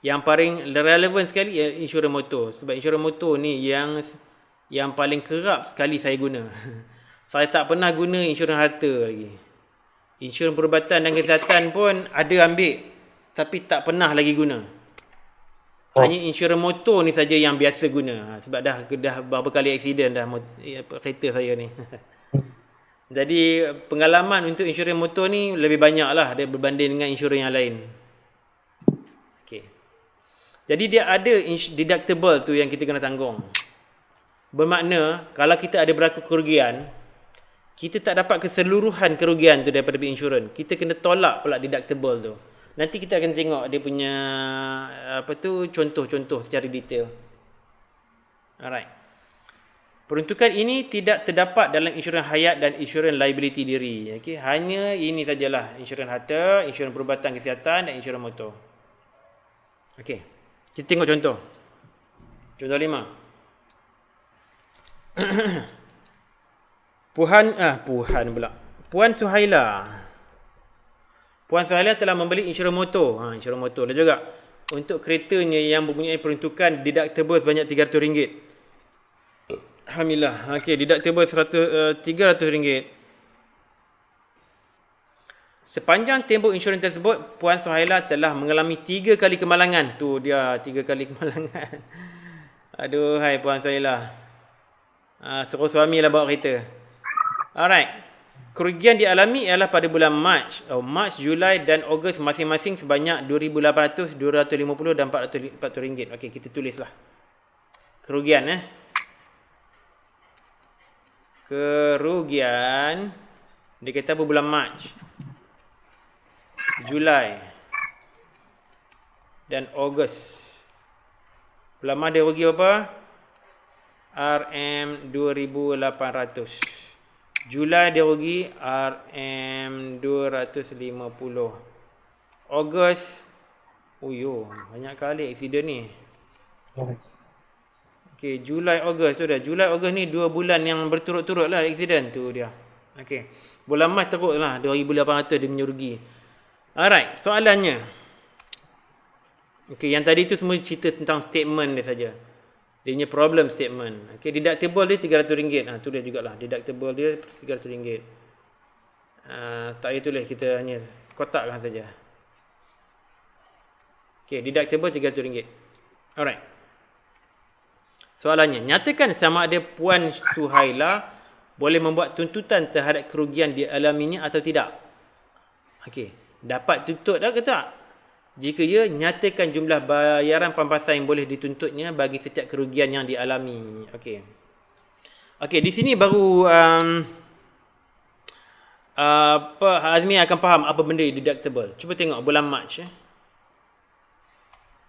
yang paling relevan sekali ialah insurans motor. Sebab insurans motor ni yang paling kerap sekali saya guna. Saya tak pernah guna insurans harta lagi. Insurans perubatan dan kesihatan pun ada ambil, tapi tak pernah lagi guna. Hanya insurans motor ni saja yang biasa guna. Sebab dah berapa kali aksiden dah kereta saya ni. Jadi pengalaman untuk insurans motor ni lebih banyak lah dia berbanding dengan insurans yang lain. Okay. Jadi dia ada deductible tu yang kita kena tanggung. Bermakna kalau kita ada berlaku kerugian, kita tak dapat keseluruhan kerugian tu daripada insurans. Kita kena tolak pula deductible tu. Nanti kita akan tengok dia punya contoh-contoh secara detail. Alright. Peruntukan ini tidak terdapat dalam insurans hayat dan insurans liability diri. Okay. Hanya ini sajalah, insurans harta, insurans perubatan kesihatan dan insurans motor. Okey. Kita tengok contoh. Contoh 5. Puan Suhaila. Puan Suhaila telah membeli insurans motor. Insurans motor dah juga. Untuk keretanya yang mempunyai peruntukan deductible sebanyak RM300. Alhamdulillah. Okey, deductible RM300. Sepanjang tempoh insurans tersebut, Puan Suhaila telah mengalami 3 kali kemalangan. Tu dia, 3 kali kemalangan. Aduh, hai Puan Suhaila. Suruh suami lah bawa kereta. Alright. Kerugian dialami ialah pada bulan Mac, Julai dan Ogos masing-masing sebanyak RM2,800, RM250 dan RM400. Okey, kita tulislah. Kerugian Kerugian dia kata apa bulan Mac, Julai dan Ogos. Bulan Mac dia rugi berapa? RM2,800. Julai dia rugi RM250. Ogos, banyak kali aksiden ni. Okey, Julai Ogos tu dah. Julai Ogos ni 2 bulan yang berturut-turut lah aksiden tu dia. Okey. Bulan Mac teruk lah, RM2,800 dia punya rugi. Alright, soalannya. Okey, yang tadi tu semua cerita tentang statement dia saja. Dia punya problem statement. Okey, deductible dia RM300. Tu dia jugalah. Deductible dia RM300. Tak payah tulis, kita hanya kotakkan saja. Okey, deductible RM300. Alright. Soalannya, nyatakan sama ada Puan Suhaila boleh membuat tuntutan terhadap kerugian dialaminya atau tidak. Okey, dapat tuntut dah ke tak? Jika ya, nyatakan jumlah bayaran pampasan yang boleh dituntutnya bagi setiap kerugian yang dialami. Okey. Okey, di sini baru Azmi akan faham apa benda deductible. Cuba tengok bulan Mac.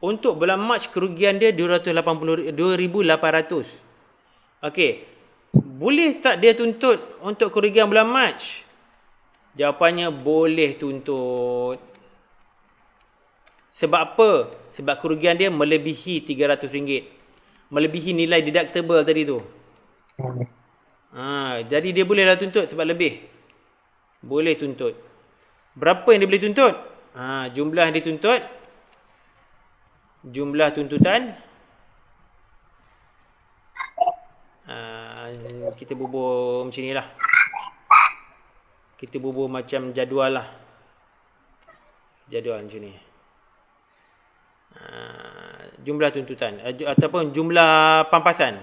Untuk bulan Mac kerugian dia RM2,800. Okey. Boleh tak dia tuntut untuk kerugian bulan Mac? Jawapannya boleh tuntut. Sebab apa? Sebab kerugian dia melebihi RM300. Melebihi nilai deductible tadi tu. Jadi dia bolehlah tuntut sebab lebih. Boleh tuntut. Berapa yang dia boleh tuntut? Jumlah yang dituntut. Jumlah tuntutan. Kita bubuh macam ni lah. Kita bubuh macam jadual lah. Jadual macam ni. Jumlah tuntutan ataupun jumlah pampasan.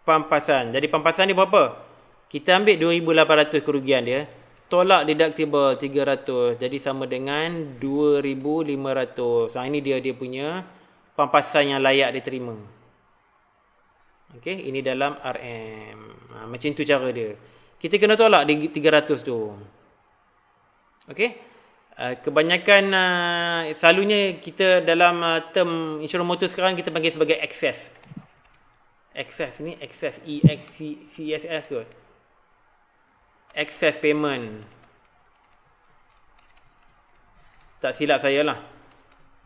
Pampasan. Jadi pampasan ni berapa? Kita ambil RM2,800 kerugian dia, tolak deductible RM300, jadi sama dengan RM2,500. Ini dia punya pampasan yang layak dia terima. Okey, ini dalam RM. Macam tu cara dia. Kita kena tolak RM300 tu. Okey. Kebanyakan selalunya kita dalam term insurans motor sekarang kita panggil sebagai excess. Excess ni excess, EXCSS kot. Excess payment. Tak silap saya lah.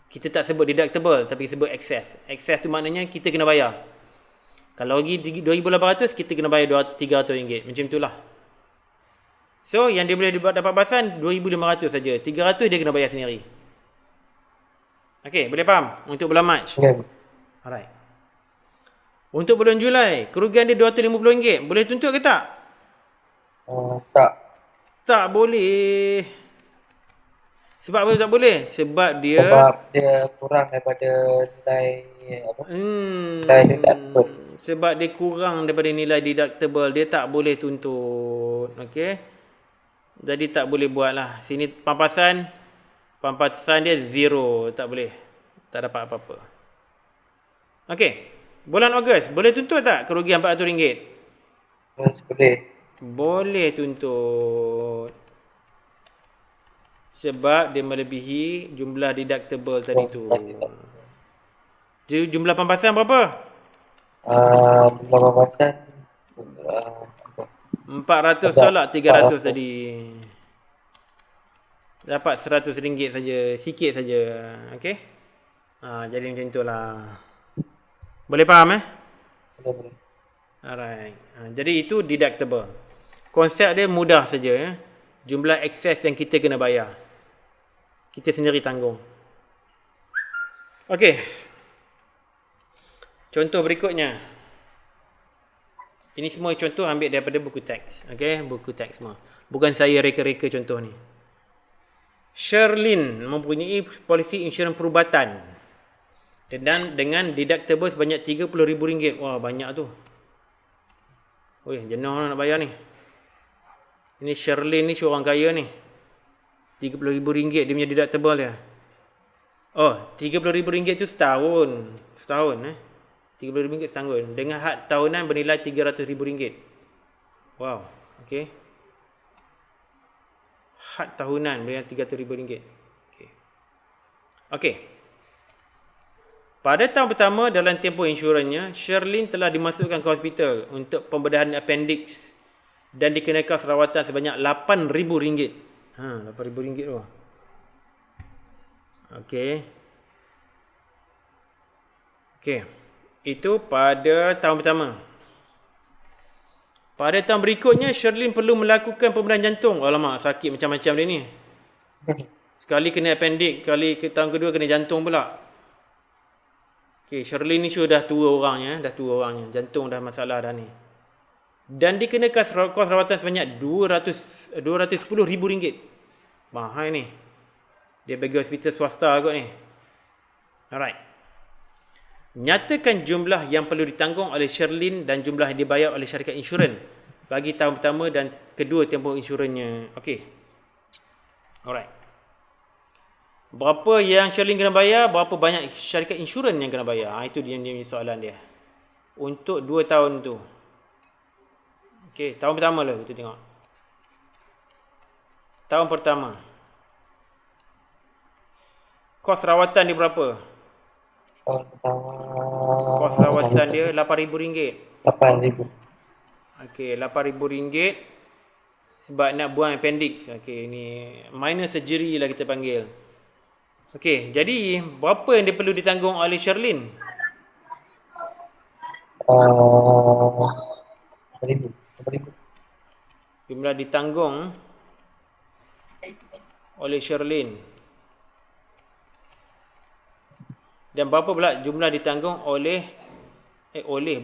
Kita tak sebut deductible tapi sebut excess. Excess tu maknanya kita kena bayar. Kalau rugi RM2,800 kita kena bayar RM300. Macam itulah. So, yang dia boleh dapat bahasan RM2,500 saja. RM300 dia kena bayar sendiri. Okey, boleh faham? Untuk bulan Mac. Alright. Untuk bulan Julai, kerugian dia RM250. Boleh tuntut ke tak? Tak. Tak boleh. Sebab apa tak boleh? Sebab dia Sebab dia kurang daripada nilai apa? Nilai deductible. sebab dia kurang daripada nilai deductible, dia tak boleh tuntut. Okey. Jadi tak boleh buat lah. Sini pampasan dia zero, tak boleh. Tak dapat apa-apa. Okey. Bulan Ogos, boleh tuntut tak kerugian RM400? Boleh. Boleh tuntut. Sebab dia melebihi jumlah deductible tadi tu. Jumlah pampasan berapa? Jumlah pampasan apa? 400 Ada tolak 300 400. tadi. Dapat RM100 saja, sikit saja. Okey? Jadi macam itulah. Boleh faham Boleh. Alright. Jadi itu deductible. Konsep dia mudah saja ya. Jumlah excess yang kita kena bayar. Kita sendiri tanggung. Okey. Contoh berikutnya. Ini semua contoh ambil daripada buku teks. Okey, buku teks semua. Bukan saya reka-reka contoh ni. Sherlyn mempunyai polisi insurans perubatan dan dengan deductible sebanyak RM30,000. Wah, banyak tu. Oi, jenuh nak bayar ni. Ini Sherlyn ni seorang kaya ni. RM30,000 dia punya deductible dia. Oh, RM30,000 tu setahun. Setahun RM30,000 setahun. Dengan had tahunan bernilai RM300,000. Wow, okey. Had tahunan bernilai RM300,000. Okey. Okey. Pada tahun pertama dalam tempoh insurannya, Sherlyn telah dimasukkan ke hospital untuk pembedahan appendix dan dikenakan rawatan sebanyak RM8,000. RM8,000 tu. Okey. Okey. Itu pada tahun pertama. Pada tahun berikutnya, Sherlyn perlu melakukan pembedahan jantung. Alamak, sakit macam-macam dia ni. Sekali kena appendix, tahun kedua kena jantung pula. Okey, Sherlyn ni sudah tua orangnya. Jantung dah masalah dah ni. Dan dikenakan kos rawatan sebanyak RM210,000. Mahal ni. Dia bagi hospital swasta kot ni. Alright. Nyatakan jumlah yang perlu ditanggung oleh Sherlyn dan jumlah yang dibayar oleh syarikat insurans bagi tahun pertama dan kedua tempoh insurannya. Okey. Alright. Berapa yang Sherlyn kena bayar, berapa banyak syarikat insurans yang kena bayar. Itu dia soalan dia. Untuk 2 tahun tu. Okey, tahun pertama lah kita tengok. Tahun pertama. Kos rawatan dia berapa? Tahun pertama. Kos rawatan dia RM8,000. RM8,000. Okey, RM8,000 sebab nak buang appendix. Okey, ni minor surgery lah kita panggil. Okey, jadi berapa yang dia perlu ditanggung oleh Sherlyn? RM8,000. Jumlah ditanggung oleh Sherlyn. Dan berapa pula jumlah ditanggung oleh oleh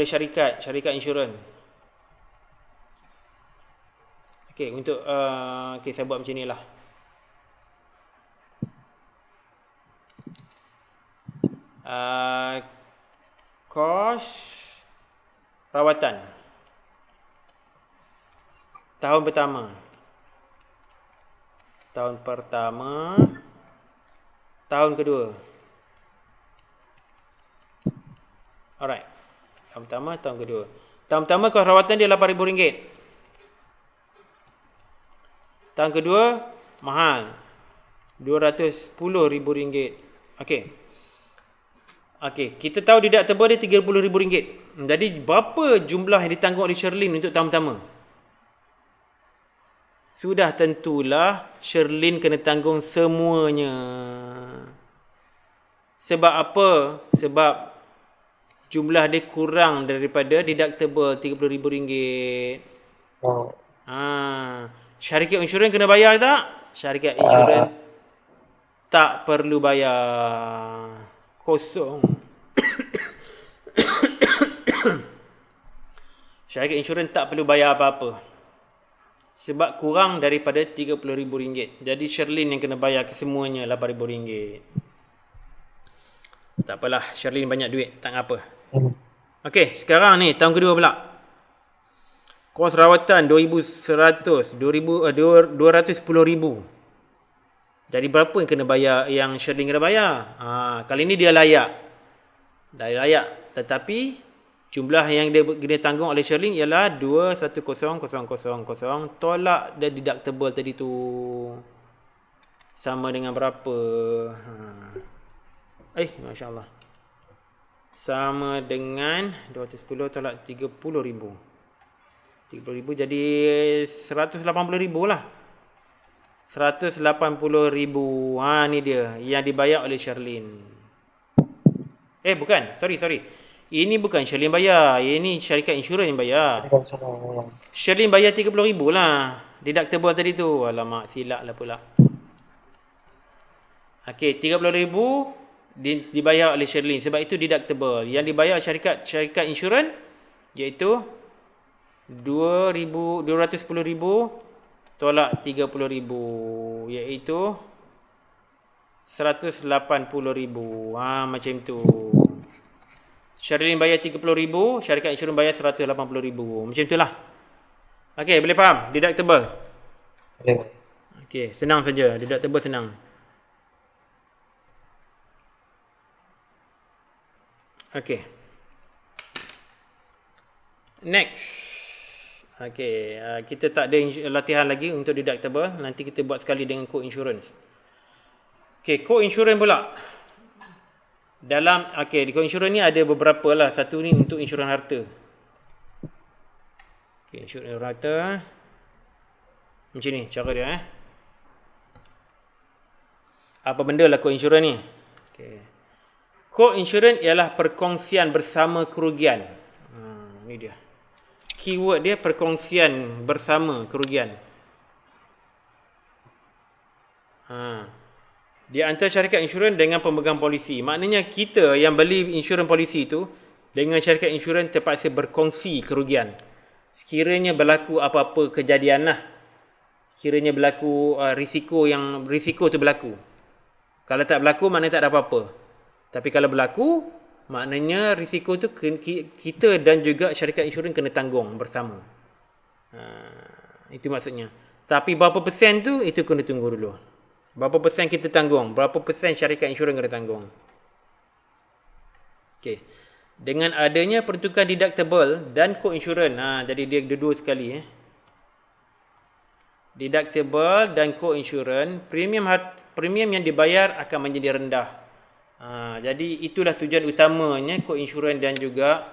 syarikat insurans. Okey, untuk okey saya buat macam inilah. Kos rawatan tahun pertama, tahun kedua. Alright. Tahun pertama, tahun kedua. Tahun pertama kos rawatan dia RM8,000. Tahun kedua mahal, RM210,000. Okey. Okey, kita tahu deductible dia RM30,000. Jadi berapa jumlah yang ditanggung oleh Sherlyn untuk tahun pertama? Sudah tentulah Sherlyn kena tanggung semuanya. Sebab apa? Sebab jumlah dia kurang daripada deductible RM30,000. Oh. Syarikat insurans kena bayar tak? Syarikat insurans tak perlu bayar. Kosong. Syarikat insurans tak perlu bayar apa-apa. Sebab kurang daripada RM30,000. Jadi Sherlyn yang kena bayar kesemuanya RM8,000. Tak apalah, Sherlyn banyak duit, tak apa. Okey, sekarang ni tahun kedua pula. Kos rawatan RM210,000. Jadi berapa yang kena bayar, yang Sherlyn kena bayar? Kali ni dia layak. Dah layak. Tetapi jumlah yang dia kena tanggung oleh Sherlyn ialah 210,000 tolak dan deductible tadi tu. Sama dengan berapa? Masya Allah. Sama dengan 210 tolak 30,000. 30,000 jadi 180,000 lah. 180,000. Ni dia yang dibayar oleh Sherlyn. Bukan. Sorry. Ini bukan Sherlyn bayar. Ini syarikat insurans yang bayar. Sherlyn bayar 30,000 lah. Deductible tadi tu. Alamak, silap lah pula. Okey, 30,000 dibayar oleh Sherlyn. Sebab itu deductible. Yang dibayar syarikat insurans iaitu 210,000 tolak 30,000 iaitu 180,000. Macam tu. Sherlyn bayar 30,000, syarikat insurans bayar 180,000. Macam itulah. Okey, boleh faham? Deductible. Boleh. Okey, senang saja. Deductible senang. Okey. Next. Okey, kita tak ada latihan lagi untuk deductible. Nanti kita buat sekali dengan co-insurance. Okey, co-insurance pula. Di co-insurance ni ada beberapa lah. Satu ni untuk insurans harta. Okey, insurans harta. Macam ni cara dia. Apa benda lah co-insurance ni? Okey. Co-insurance ialah perkongsian bersama kerugian. Ni dia. Keyword dia perkongsian bersama kerugian. Di antara syarikat insurans dengan pemegang polisi. Maknanya kita yang beli insurans polisi tu dengan syarikat insurans terpaksa berkongsi kerugian. Sekiranya berlaku apa-apa kejadian lah. Sekiranya berlaku risiko tu berlaku. Kalau tak berlaku maknanya tak ada apa-apa. Tapi kalau berlaku maknanya risiko tu kita dan juga syarikat insurans kena tanggung bersama. Itu maksudnya. Tapi berapa persen tu itu kena tunggu dulu. Berapa persen kita tanggung? Berapa persen syarikat insurans kena tanggung? Okey. Dengan adanya peruntukan deductible dan co-insurance. Jadi dia dua sekali. Deductible dan co-insurance, premium yang dibayar akan menjadi rendah. Jadi itulah tujuan utamanya co-insurance dan juga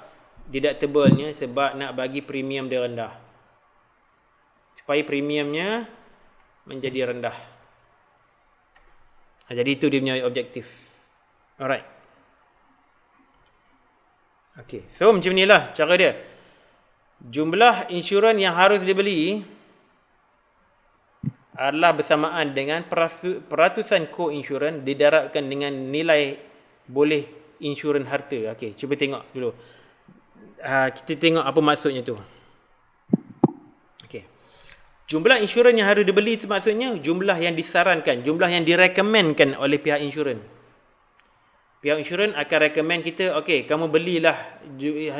deductible-nya, sebab nak bagi premium dia rendah. Supaya premiumnya menjadi rendah. Jadi itu dia punya objektif. Alright. Okay. So macam inilah cara dia. Jumlah insurans yang harus dibeli adalah bersamaan dengan peratusan co-insurans didarabkan dengan nilai boleh insurans harta. Okey, cuba tengok dulu. Kita tengok apa maksudnya tu. Okey. Jumlah insurans yang harus dibeli itu maksudnya jumlah yang disarankan, jumlah yang direkomendkan oleh pihak insurans. Pihak insurans akan recommend kita, okey, kamu belilah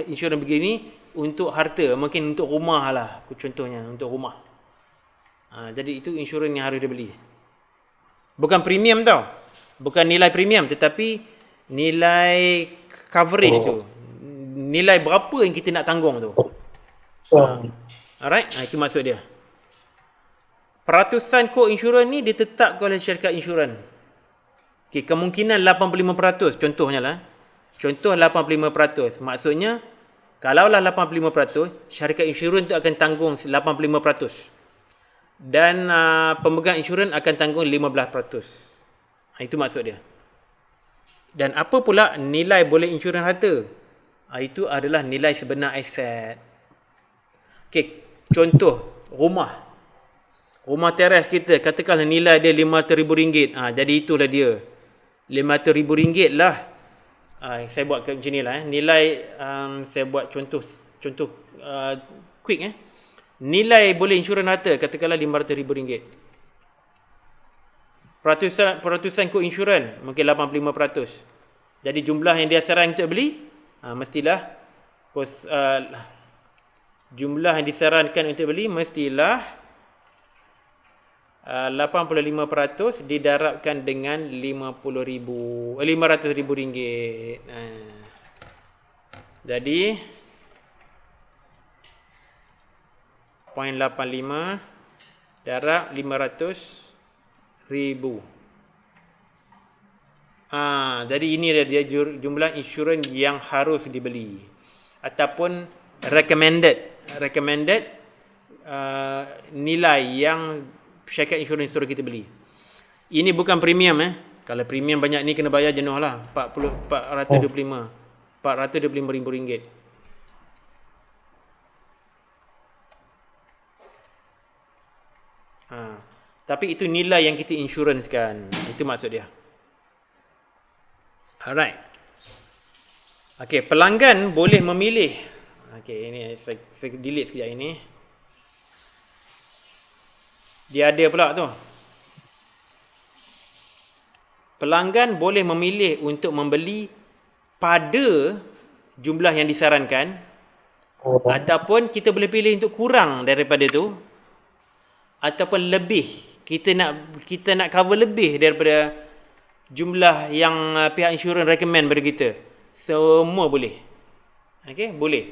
insurans begini untuk harta, mungkin untuk rumah lah, contohnya untuk rumah. Jadi itu insurans yang harus dibeli. Bukan premium tau. Bukan nilai premium, tetapi nilai coverage tu. Nilai berapa yang kita nak tanggung tu. Alright, itu maksud dia. Peratusan co-insurans ni ditetapkan oleh syarikat insurans. Okay, kemungkinan 85%, contohnya lah. Contoh 85%. Maksudnya, kalaulah 85%, syarikat insurans tu akan tanggung 85%. Dan pemegang insurans akan tanggung 15%. Itu maksud dia. Dan apa pula nilai boleh insurans harta? Itu adalah nilai sebenar aset. Okay, contoh rumah. Rumah teres kita, katakanlah nilai dia RM500,000. Jadi itulah dia. RM500,000 lah. Saya buat macam ni lah. Nilai, saya buat contoh quick Nilai boleh insurans harta katakanlah RM500,000. Peratusan kod insurans mungkin 85%. Jadi jumlah yang dia sarankan untuk beli mestilah jumlah yang disarankan untuk beli mestilah 85% didarabkan dengan RM500,000. Jadi 0.85 darab 500,000. Jadi ini dia jumlah insurans yang harus dibeli ataupun recommended nilai yang syarikat insurans suruh kita beli. Ini bukan premium Kalau premium banyak ni kena bayar jenuh lah. RM425,000. Tapi itu nilai yang kita insuranskan. Itu maksud dia. Alright. Okey, pelanggan boleh memilih. Okey, ini saya delete sekejap ini. Dia ada pula tu. Pelanggan boleh memilih untuk membeli pada jumlah yang disarankan ataupun kita boleh pilih untuk kurang daripada tu ataupun lebih. Kita nak cover lebih daripada jumlah yang pihak insurans recommend pada kita. Semua boleh. Okey, boleh.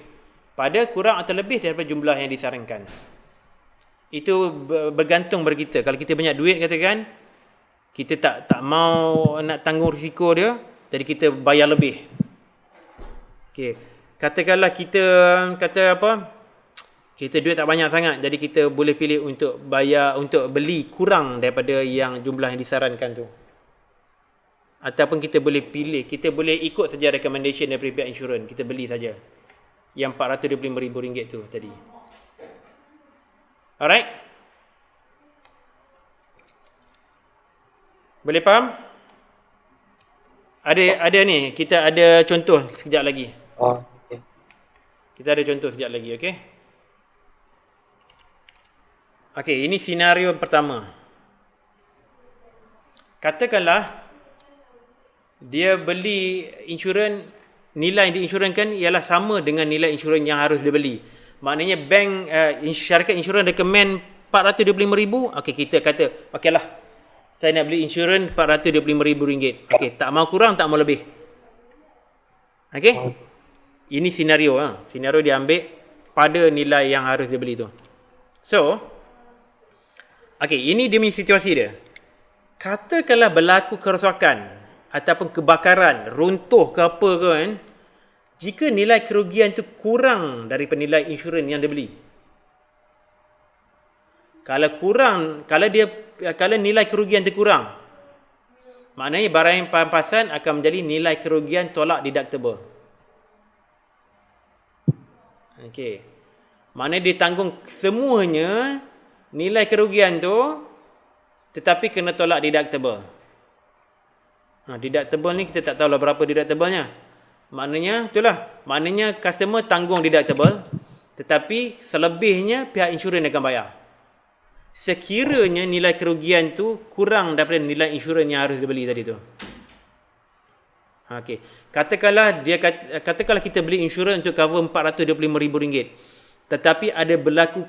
Pada kurang atau lebih daripada jumlah yang disarankan. Itu bergantung pada kita. Kalau kita banyak duit katakan, kita tak mau nak tanggung risiko dia, jadi kita bayar lebih. Okey. Katakanlah kita kita duit tak banyak sangat, jadi kita boleh pilih untuk beli kurang daripada yang jumlah yang disarankan tu. Ataupun kita boleh ikut saja recommendation daripada pihak insurans, kita beli saja yang RM425,000 tu tadi. Alright? Boleh faham? Ada ni, kita ada contoh sekejap lagi. Okay. Kita ada contoh sekejap lagi, okey? Okey, ini senario pertama. Katakanlah dia beli insurans, nilai yang diinsurankan ialah sama dengan nilai insurans yang harus dia beli. Maknanya bank syarikat insurans recommend RM425,000. Okey, kita kata okeylah, saya nak beli insurans RM425,000. Okey, tak mau kurang, tak mau lebih. Okey? Ini senario senario dia ambil pada nilai yang harus dia beli tu. So, okey, ini dia punya situasi dia. Katakanlah berlaku kerosakan ataupun kebakaran, runtuh ke apa ke kan, jika nilai kerugian tu kurang daripada nilai insurans yang dia beli. Kalau nilai kerugian tu kurang, maknanya barang pampasan akan menjadi nilai kerugian tolak deductible. Okey. Maknanya dia tanggung semuanya nilai kerugian tu, tetapi kena tolak deductible. Deductible ni kita tak tahulah berapa deductible-nya. Maknanya customer tanggung deductible, tetapi selebihnya pihak insurans akan bayar. Sekiranya nilai kerugian tu kurang daripada nilai insurans yang harus dibeli tadi tu. Okey. Katakanlah kita beli insurans untuk cover RM425,000, tetapi ada berlaku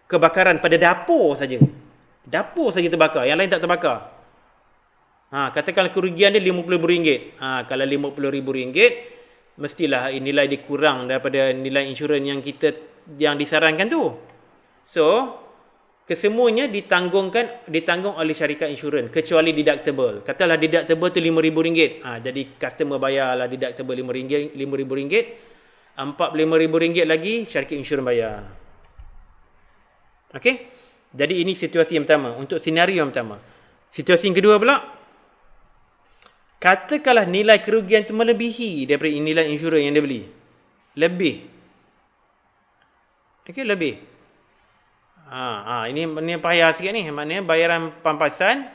kebakaran pada dapur saja. Dapur saja terbakar, yang lain tak terbakar. Katakanlah kerugian dia RM50,000. Kalau RM50,000, mestilah nilai dia kurang daripada nilai insurans yang disarankan tu. So, kesemuanya ditanggung oleh syarikat insurans kecuali deductible. Katalah deductible tu RM5,000. Jadi customer bayarlah deductible RM5,000. RM45,000 lagi syarikat insurans bayar. Okey? Jadi ini situasi yang pertama, untuk senario yang pertama. Situasi yang kedua pula, katakanlah nilai kerugian itu melebihi daripada nilai insurans yang dia beli. Lebih. Okey, lebih. Ini payah sikit ni. Maknanya bayaran pampasan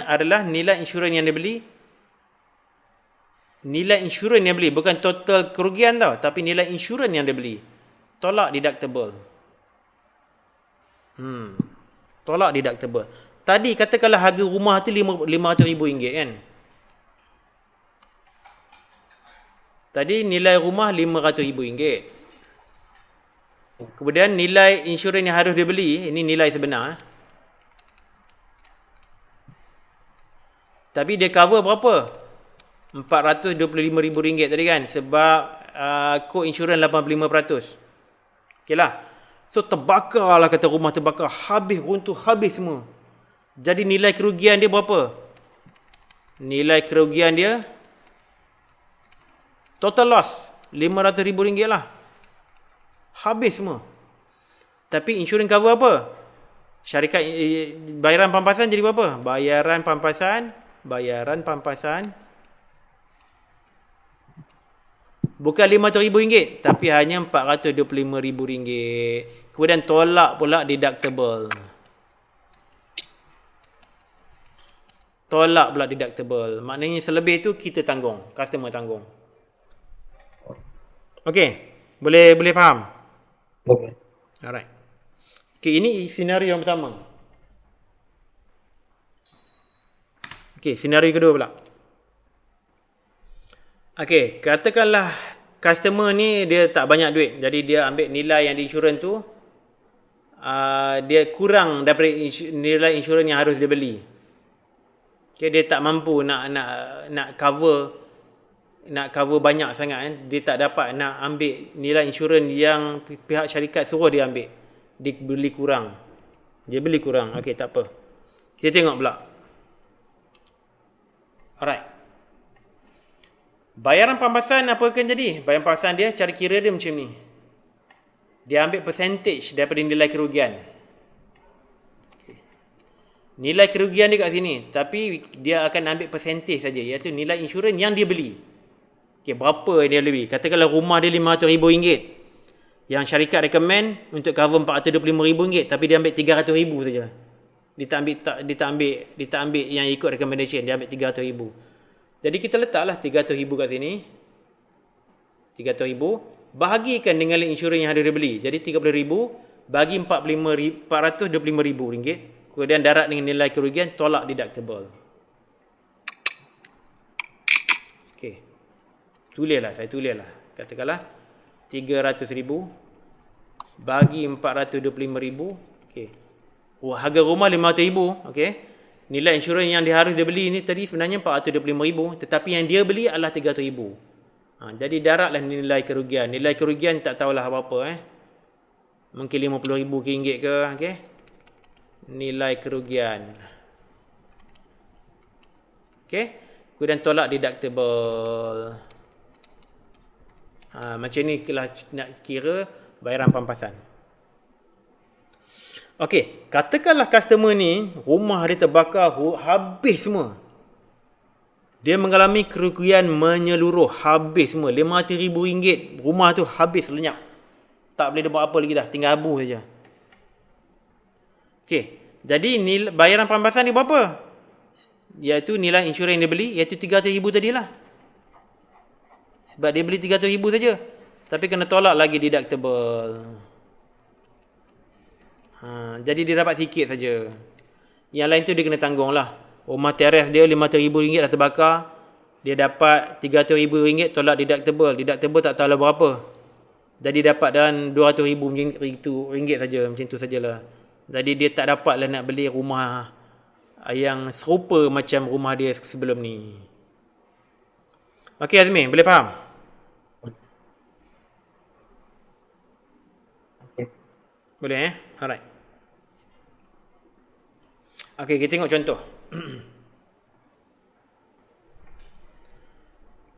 adalah nilai insurans yang dia beli Nilai insurans yang beli, bukan total kerugian tau, tapi nilai insurans yang dia beli. Tolak deductible. Tolak deductible. Tadi katakanlah harga rumah tu RM500,000 kan. Tadi nilai rumah RM500,000. Kemudian nilai insurans yang harus dia beli, ini nilai sebenar. Tapi dia cover berapa? RM425,000 tadi kan. Sebab kod insurans 85%. Okey lah. So terbakar lah, kata rumah terbakar. Habis, runtuh, habis semua. Jadi nilai kerugian dia berapa? Nilai kerugian dia total loss RM500,000 lah. Habis semua. Tapi insurans cover apa? Syarikat bayaran pampasan jadi berapa? Bayaran pampasan bukan RM500,000 tapi hanya RM425,000. Kemudian tolak pula deductible. Maknanya selebih tu kita tanggung, customer tanggung. Okey, boleh faham? Boleh. Alright. Okey, ini senario yang pertama. Okey, senario kedua pula. Okey, katakanlah customer ni dia tak banyak duit. Jadi dia ambil nilai yang di insurans tu, dia kurang daripada nilai insurans yang harus dia beli. Okay, dia tak mampu nak cover banyak sangat kan. Dia tak dapat nak ambil nilai insurans yang pihak syarikat suruh dia ambil. Dia beli kurang. Okey, tak apa. Kita tengok pula. Alright. Bayaran pampasan apa akan jadi? Bayaran pampasan dia, cara kira dia macam ni. Dia ambil percentage daripada nilai kerugian. Nilai kerugian dia kat sini, tapi dia akan ambil percentage saja, iaitu nilai insurans yang dia beli. Okey, berapa dia beli? Katakanlah rumah dia RM500,000. Yang syarikat recommend untuk cover RM425,000, tapi dia ambil RM300,000 saja. Dia tak ambil yang ikut recommendation, dia ambil RM300,000. Jadi kita letaklah RM300,000 kat sini. RM300,000 bahagikan dengan insurans yang ada dia beli. Jadi RM30,000 bagi RM425,000. Kemudian darat dengan nilai kerugian, tolak deductible. Okey. Saya tulislah. Katakanlah RM300,000 bagi RM425,000. Okey. Harga rumah RM500,000. Okey. Nilai insurans yang dia harus dia beli ni tadi sebenarnya RM425,000, tetapi yang dia beli adalah RM300,000. Jadi daratlah nilai kerugian. Nilai kerugian tak tahulah berapa. Mungkin RM50,000 ke. Okey. Nilai kerugian. Okey. Kemudian tolak deductible. Macam ni lah nak kira bayaran pampasan. Okey, katakanlah customer ni rumah dia terbakar habis semua. Dia mengalami kerugian menyeluruh, habis semua. RM500,000 rumah tu habis lenyap. Tak boleh dia buat apa lagi dah, tinggal abu saja. Okey, jadi bayaran pampasan ni berapa? Iaitu nilai insurans yang dia beli, iaitu RM300,000 tadilah. Sebab dia beli RM300,000 saja. Tapi kena tolak lagi deductible. Jadi dia dapat sikit saja. Yang lain tu dia kena tanggung lah. Rumah teres dia RM500,000 dah terbakar. Dia dapat RM300,000 tolak deductible. Deductible tak tahu lah berapa. Jadi dapat dalam RM200,000 saja. Macam tu sajalah. Jadi dia tak dapat lah nak beli rumah yang serupa macam rumah dia sebelum ni. Okey Azmi, boleh faham? Okay. Boleh Alright. Okey, kita tengok contoh.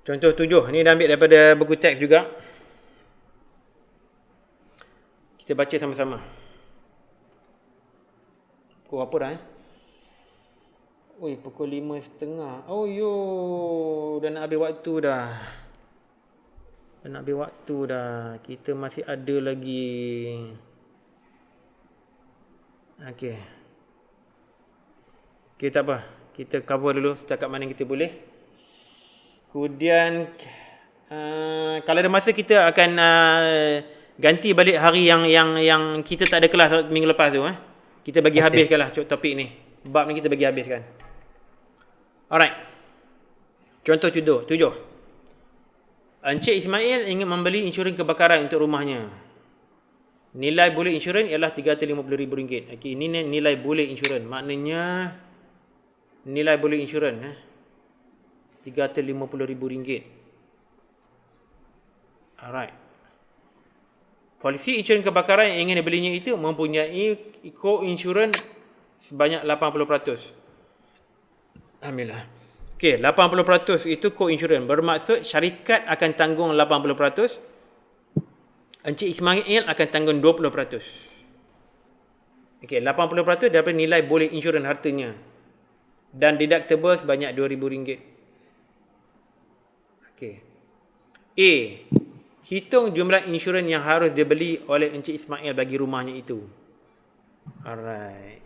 Contoh 7. Ni dah ambil daripada buku teks juga. Kita baca sama-sama. Pukul apa dah pukul 5.30. Oh yo, dah nak habis waktu dah. Kita masih ada lagi. Okey. Tak apa. Kita cover dulu setakat mana kita boleh. Kemudian kalau ada masa kita akan ganti balik hari yang kita tak ada kelas minggu lepas tu. Kita bagi habiskanlah topik ni. Bab ni kita bagi habiskan. Alright. Contoh 7. Encik Ismail ingin membeli insurans kebakaran untuk rumahnya. Nilai boleh insurans ialah RM350,000. Okey, ini nilai boleh insurans. Maknanya nilai boleh insurans RM350,000. Alright. Polisi insurans kebakaran yang ingin dibelinya itu mempunyai co-insurans sebanyak 80%. Ambillah. Okey, 80% itu co-insurans. Bermaksud syarikat akan tanggung 80%. Encik Ismail akan tanggung 20%. Okey, 80% daripada nilai boleh insurans hartanya. Dan deductible sebanyak RM2,000. Okey. A. Hitung jumlah insurans yang harus dibeli oleh Encik Ismail bagi rumahnya itu. Alright.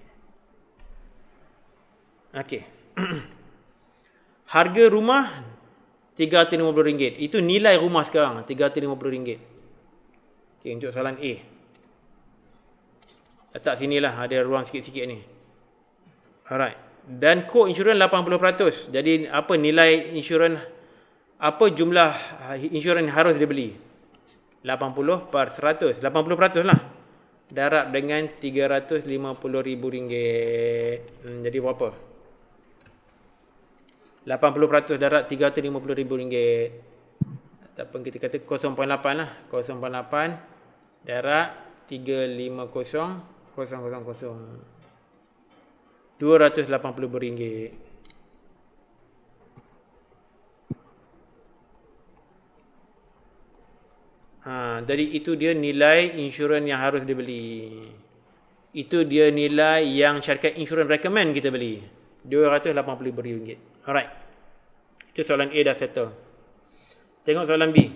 Okey. Harga rumah RM350. Itu nilai rumah sekarang, RM350. Okey, untuk soalan A. Letak sinilah, ada ruang sikit-sikit ni. Alright. Dan co-insurans 80%. Jadi apa nilai insurans, apa jumlah insurans yang harus dibeli? 80/100. 80% lah. Darab dengan RM350,000. Jadi berapa? 80% darab RM350,000. Ataupun kita kata 0.8 lah. 0.8 darab 350,000. RM280,000. Jadi itu dia nilai insurans yang harus dibeli. Itu dia nilai yang syarikat insurans recommend kita beli. RM280,000. Alright. Itu soalan A dah settle. Tengok soalan B.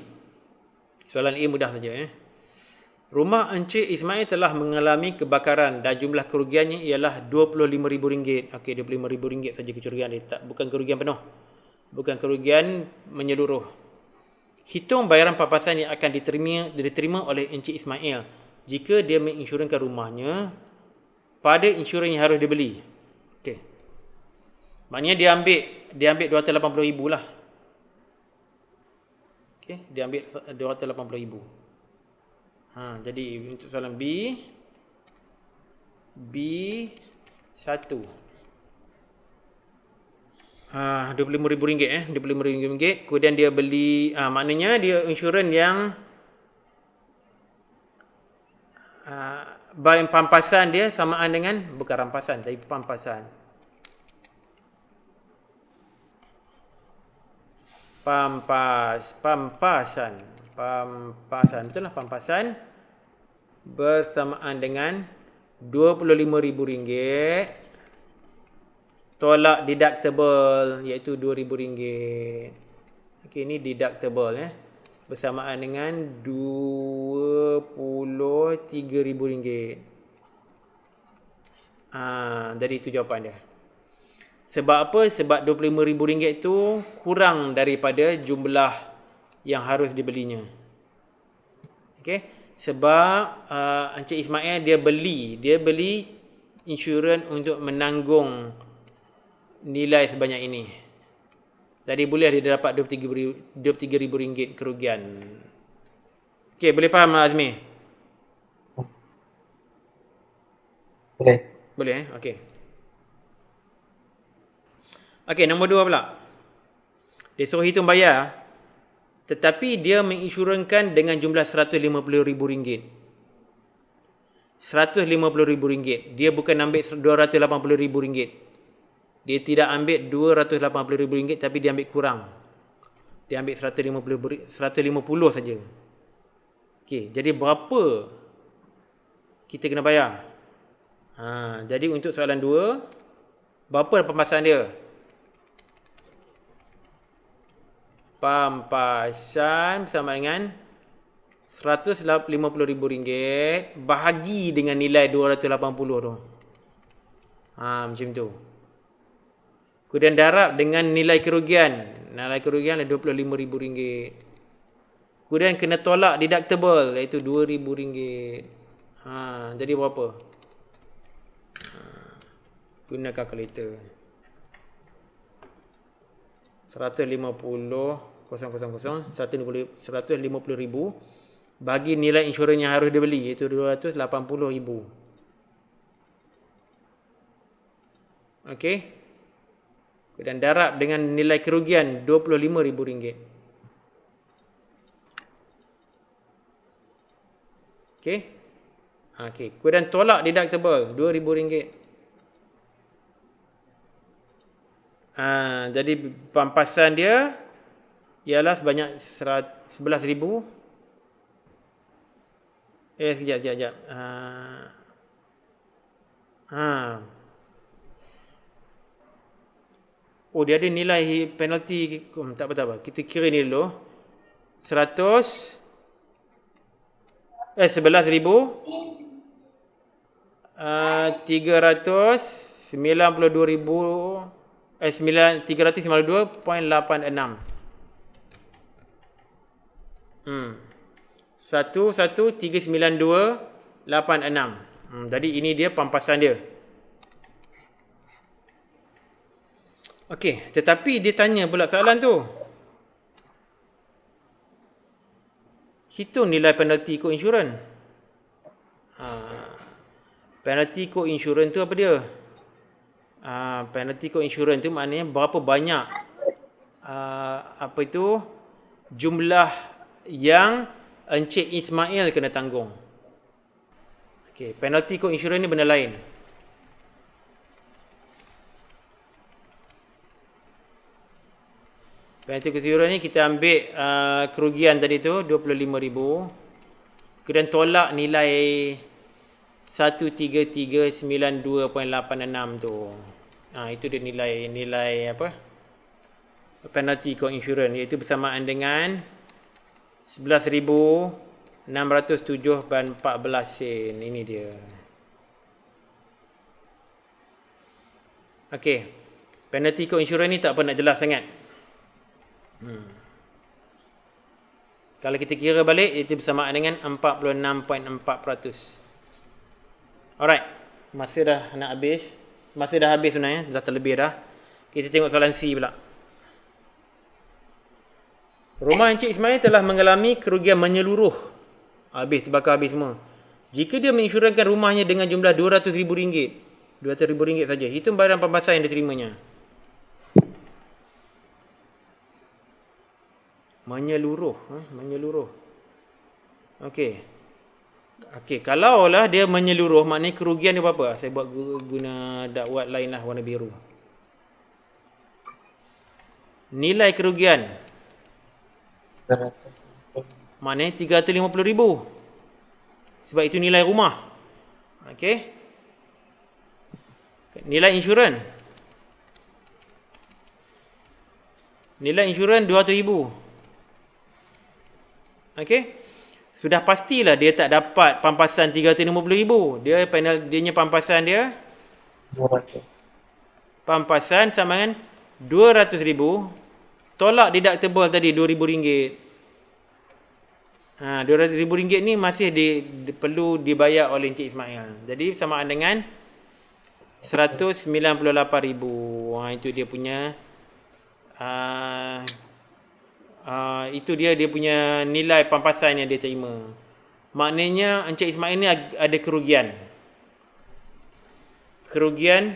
Soalan A mudah saja. Rumah Encik Ismail telah mengalami kebakaran dan jumlah kerugiannya ialah RM25,000. Okey, RM25,000 saja kerugian dia. Bukan kerugian penuh. Bukan kerugian menyeluruh. Hitung bayaran pampasan yang akan diterima oleh Encik Ismail jika dia menginsurans rumahnya pada insurans yang harus dibeli. Okey. Maknanya dia ambil RM280,000 lah. Okey, dia ambil RM280,000. Jadi untuk soalan B1. RM25,000 RM25,000. Kemudian dia beli, maknanya dia insurans yang pampasan dia samaan dengan, bukan rampasan tapi pampasan. Pampasan, betul lah, pampasan bersamaan dengan RM25,000 tolak deductible iaitu RM2,000. Okey, ini deductible bersamaan dengan RM23,000. Jadi itu jawapan dia. Sebab apa? Sebab RM25,000 itu kurang daripada jumlah yang harus dibelinya. Okey, sebab Encik Ismail dia beli insurans untuk menanggung nilai sebanyak ini. Jadi boleh dia dapat RM23,000 kerugian. Okey, boleh faham Azmi? Boleh okey. Okey, nombor 2 pula. Dia suruh hitung bayar, tetapi dia menginsuraskan dengan jumlah RM150,000. RM150,000. Dia bukan ambil RM280,000. Dia tidak ambil RM280,000 tapi dia ambil kurang. Dia ambil RM150 saja. Okey, jadi berapa kita kena bayar? Jadi untuk soalan 2, berapa pampasan dia? Pampasan bersama dengan RM150,000 bahagi dengan nilai RM280 tu. Macam tu. Kemudian darab dengan nilai kerugian. Nilai kerugian RM25,000. Kemudian kena tolak deductible iaitu RM2,000. Jadi berapa? Guna kalkulator. 150,000 bagi nilai insurans yang harus dibeli iaitu RM280,000. Okey. Dan darab dengan nilai kerugian RM25,000. Okey. Okey. Kemudian tolak deductible RM2,000. Jadi pampasan dia ialah sebanyak 11,000. Sekejap. Dia ada nilai penalti. Tak apa. Kita kira ni dulu. 11,000 392.86. 11,392.86. Jadi ini dia pampasan dia. Okey, tetapi dia tanya pula soalan tu. Hitung nilai penalti co-insurans. Penalti co-insurans tu apa dia? Penalti co-insurans tu maknanya berapa banyak jumlah yang Encik Ismail kena tanggung. Okey, penalti co-insurans ni benda lain. Penalti co-insurans ni kita ambil kerugian tadi tu RM25,000. Kemudian tolak nilai 13392.86 tu. Itu dia nilai penalti co-insurans, iaitu bersamaan dengan 11,607.14 sen. Ini dia. Okey. Penalti co-insurans ni tak apa nak jelas sangat. Kalau kita kira balik, itu bersamaan dengan 46.4%. Alright. Masa dah nak habis. Masa dah habis sebenarnya. Dah terlebih dah. Kita tengok soalan C pula. Rumah Encik Ismail telah mengalami kerugian menyeluruh. Terbakar habis semua. Jika dia menginsurans rumahnya dengan jumlah RM200,000. RM200,000 saja. Itu barang pampasan yang diterimanya. Menyeluruh. Okey, kalaulah dia menyeluruh, maknanya kerugian dia berapa? Saya buat guna dakwat lain lah, warna biru. Nilai kerugian maknanya RM350,000. Sebab itu nilai rumah. Okey. Nilai insurans. Nilai insurans RM200,000. Okey. Sudah pastilah dia tak dapat pampasan RM350,000. Dia pampasan dia 200. Pampasan sama dengan RM200,000. Tolak deductible tadi RM2,000. RM200,000 ni masih perlu dibayar oleh Encik Ismail. Jadi samaan dengan RM198,000. Itu dia punya itu dia punya nilai pampasan yang dia terima. Maknanya Encik Ismail ni ada kerugian. Kerugian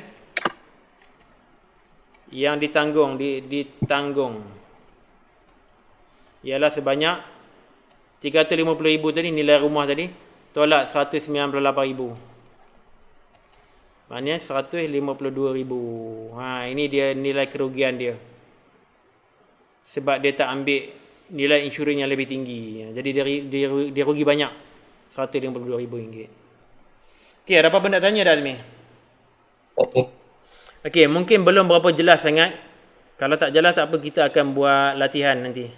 yang ditanggung ialah sebanyak RM350,000 tadi, nilai rumah tadi, tolak RM198,000. Maknanya RM152,000. Ini dia nilai kerugian dia. Sebab dia tak ambil nilai insurans yang lebih tinggi. Jadi dia rugi banyak. RM152,000. Okey, ada apa-apa nak tanya dah, Azmi? Okey, mungkin belum berapa jelas sangat. Kalau tak jelas tak apa, kita akan buat latihan nanti.